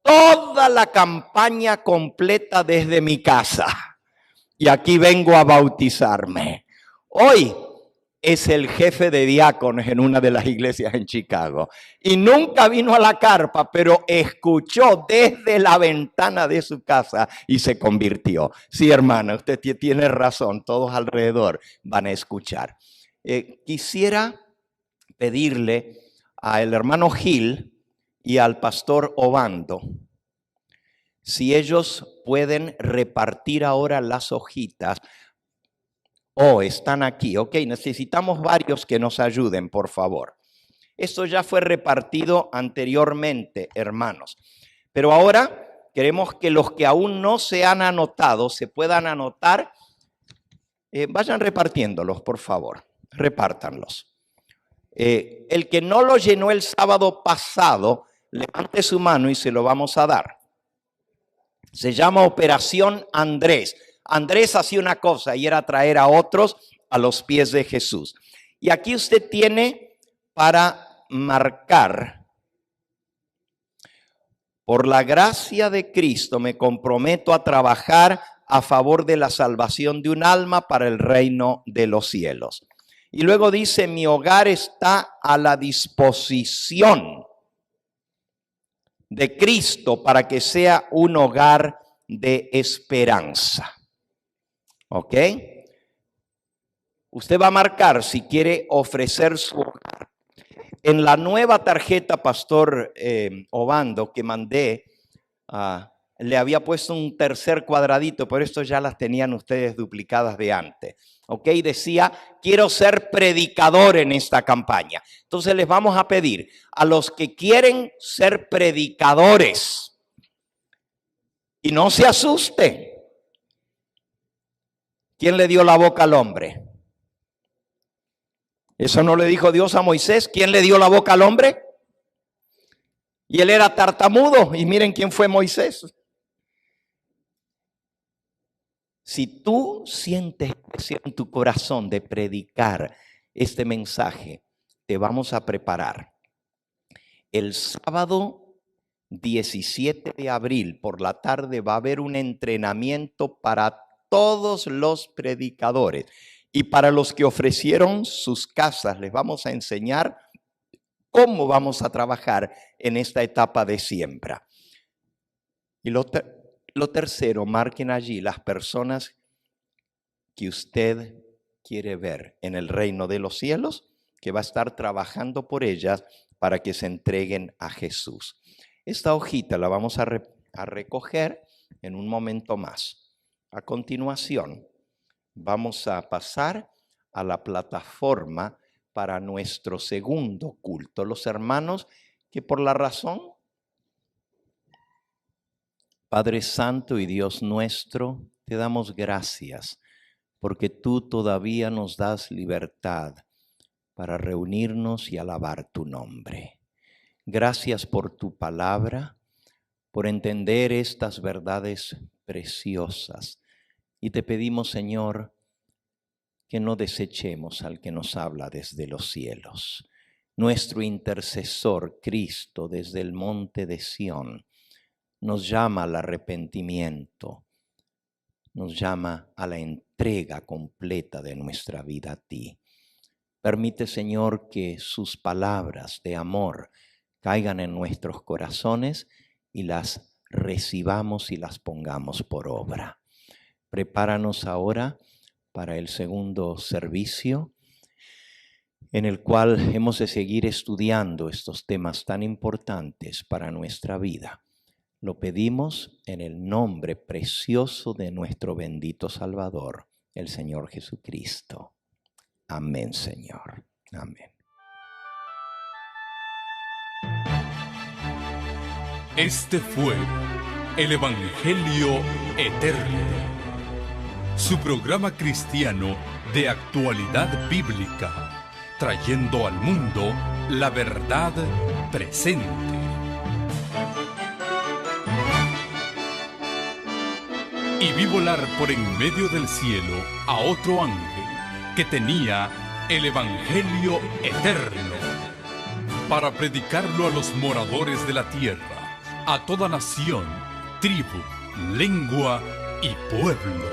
toda la campaña completa desde mi casa. Y aquí vengo a bautizarme. Hoy es el jefe de diáconos en una de las iglesias en Chicago. Y nunca vino a la carpa, pero escuchó desde la ventana de su casa y se convirtió. Sí, hermana, usted tiene razón, todos alrededor van a escuchar. Quisiera pedirle al hermano Gil y al pastor Obando, si ellos pueden repartir ahora las hojitas. Están aquí. Ok, necesitamos varios que nos ayuden, por favor. Esto ya fue repartido anteriormente, hermanos. Pero ahora queremos que los que aún no se han anotado se puedan anotar. Vayan repartiéndolos, por favor. Repártanlos. El que no lo llenó el sábado pasado, levante su mano y se lo vamos a dar. Se llama Operación Andrés. Andrés hacía una cosa y era traer a otros a los pies de Jesús. Y aquí usted tiene para marcar: por la gracia de Cristo me comprometo a trabajar a favor de la salvación de un alma para el reino de los cielos. Y luego dice, mi hogar está a la disposición de Cristo para que sea un hogar de esperanza. ¿Ok? Usted va a marcar si quiere ofrecer su hogar. En la nueva tarjeta, Pastor Obando, que mandé, le había puesto un tercer cuadradito, pero esto ya las tenían ustedes duplicadas de antes. ¿Ok? Decía, quiero ser predicador en esta campaña. Entonces les vamos a pedir a los que quieren ser predicadores, y no se asusten. ¿Quién le dio la boca al hombre? Eso no le dijo Dios a Moisés. ¿Quién le dio la boca al hombre? Y él era tartamudo. Y miren quién fue Moisés. Si tú sientes en tu corazón de predicar este mensaje, te vamos a preparar. El sábado 17 de abril por la tarde va a haber un entrenamiento para todos los predicadores. Y para los que ofrecieron sus casas, les vamos a enseñar cómo vamos a trabajar en esta etapa de siembra. Y lo tercero, marquen allí las personas que usted quiere ver en el reino de los cielos, que va a estar trabajando por ellas para que se entreguen a Jesús. Esta hojita la vamos a recoger en un momento más. A continuación, vamos a pasar a la plataforma para nuestro segundo culto. Los hermanos que por la razón, Padre Santo y Dios nuestro, te damos gracias porque tú todavía nos das libertad para reunirnos y alabar tu nombre. Gracias por tu palabra, por entender estas verdades preciosas. Y te pedimos, Señor, que no desechemos al que nos habla desde los cielos. Nuestro intercesor, Cristo, desde el monte de Sión, nos llama al arrepentimiento, nos llama a la entrega completa de nuestra vida a ti. Permite, Señor, que sus palabras de amor caigan en nuestros corazones y las recibamos y las pongamos por obra. Prepáranos ahora para el segundo servicio, en el cual hemos de seguir estudiando estos temas tan importantes para nuestra vida. Lo pedimos en el nombre precioso de nuestro bendito Salvador, el Señor Jesucristo. Amén, Señor. Amén. Este fue el Evangelio Eterno, su programa cristiano de actualidad bíblica, trayendo al mundo la verdad presente. Y vi volar por en medio del cielo a otro ángel que tenía el Evangelio Eterno para predicarlo a los moradores de la tierra, a toda nación, tribu, lengua y pueblo.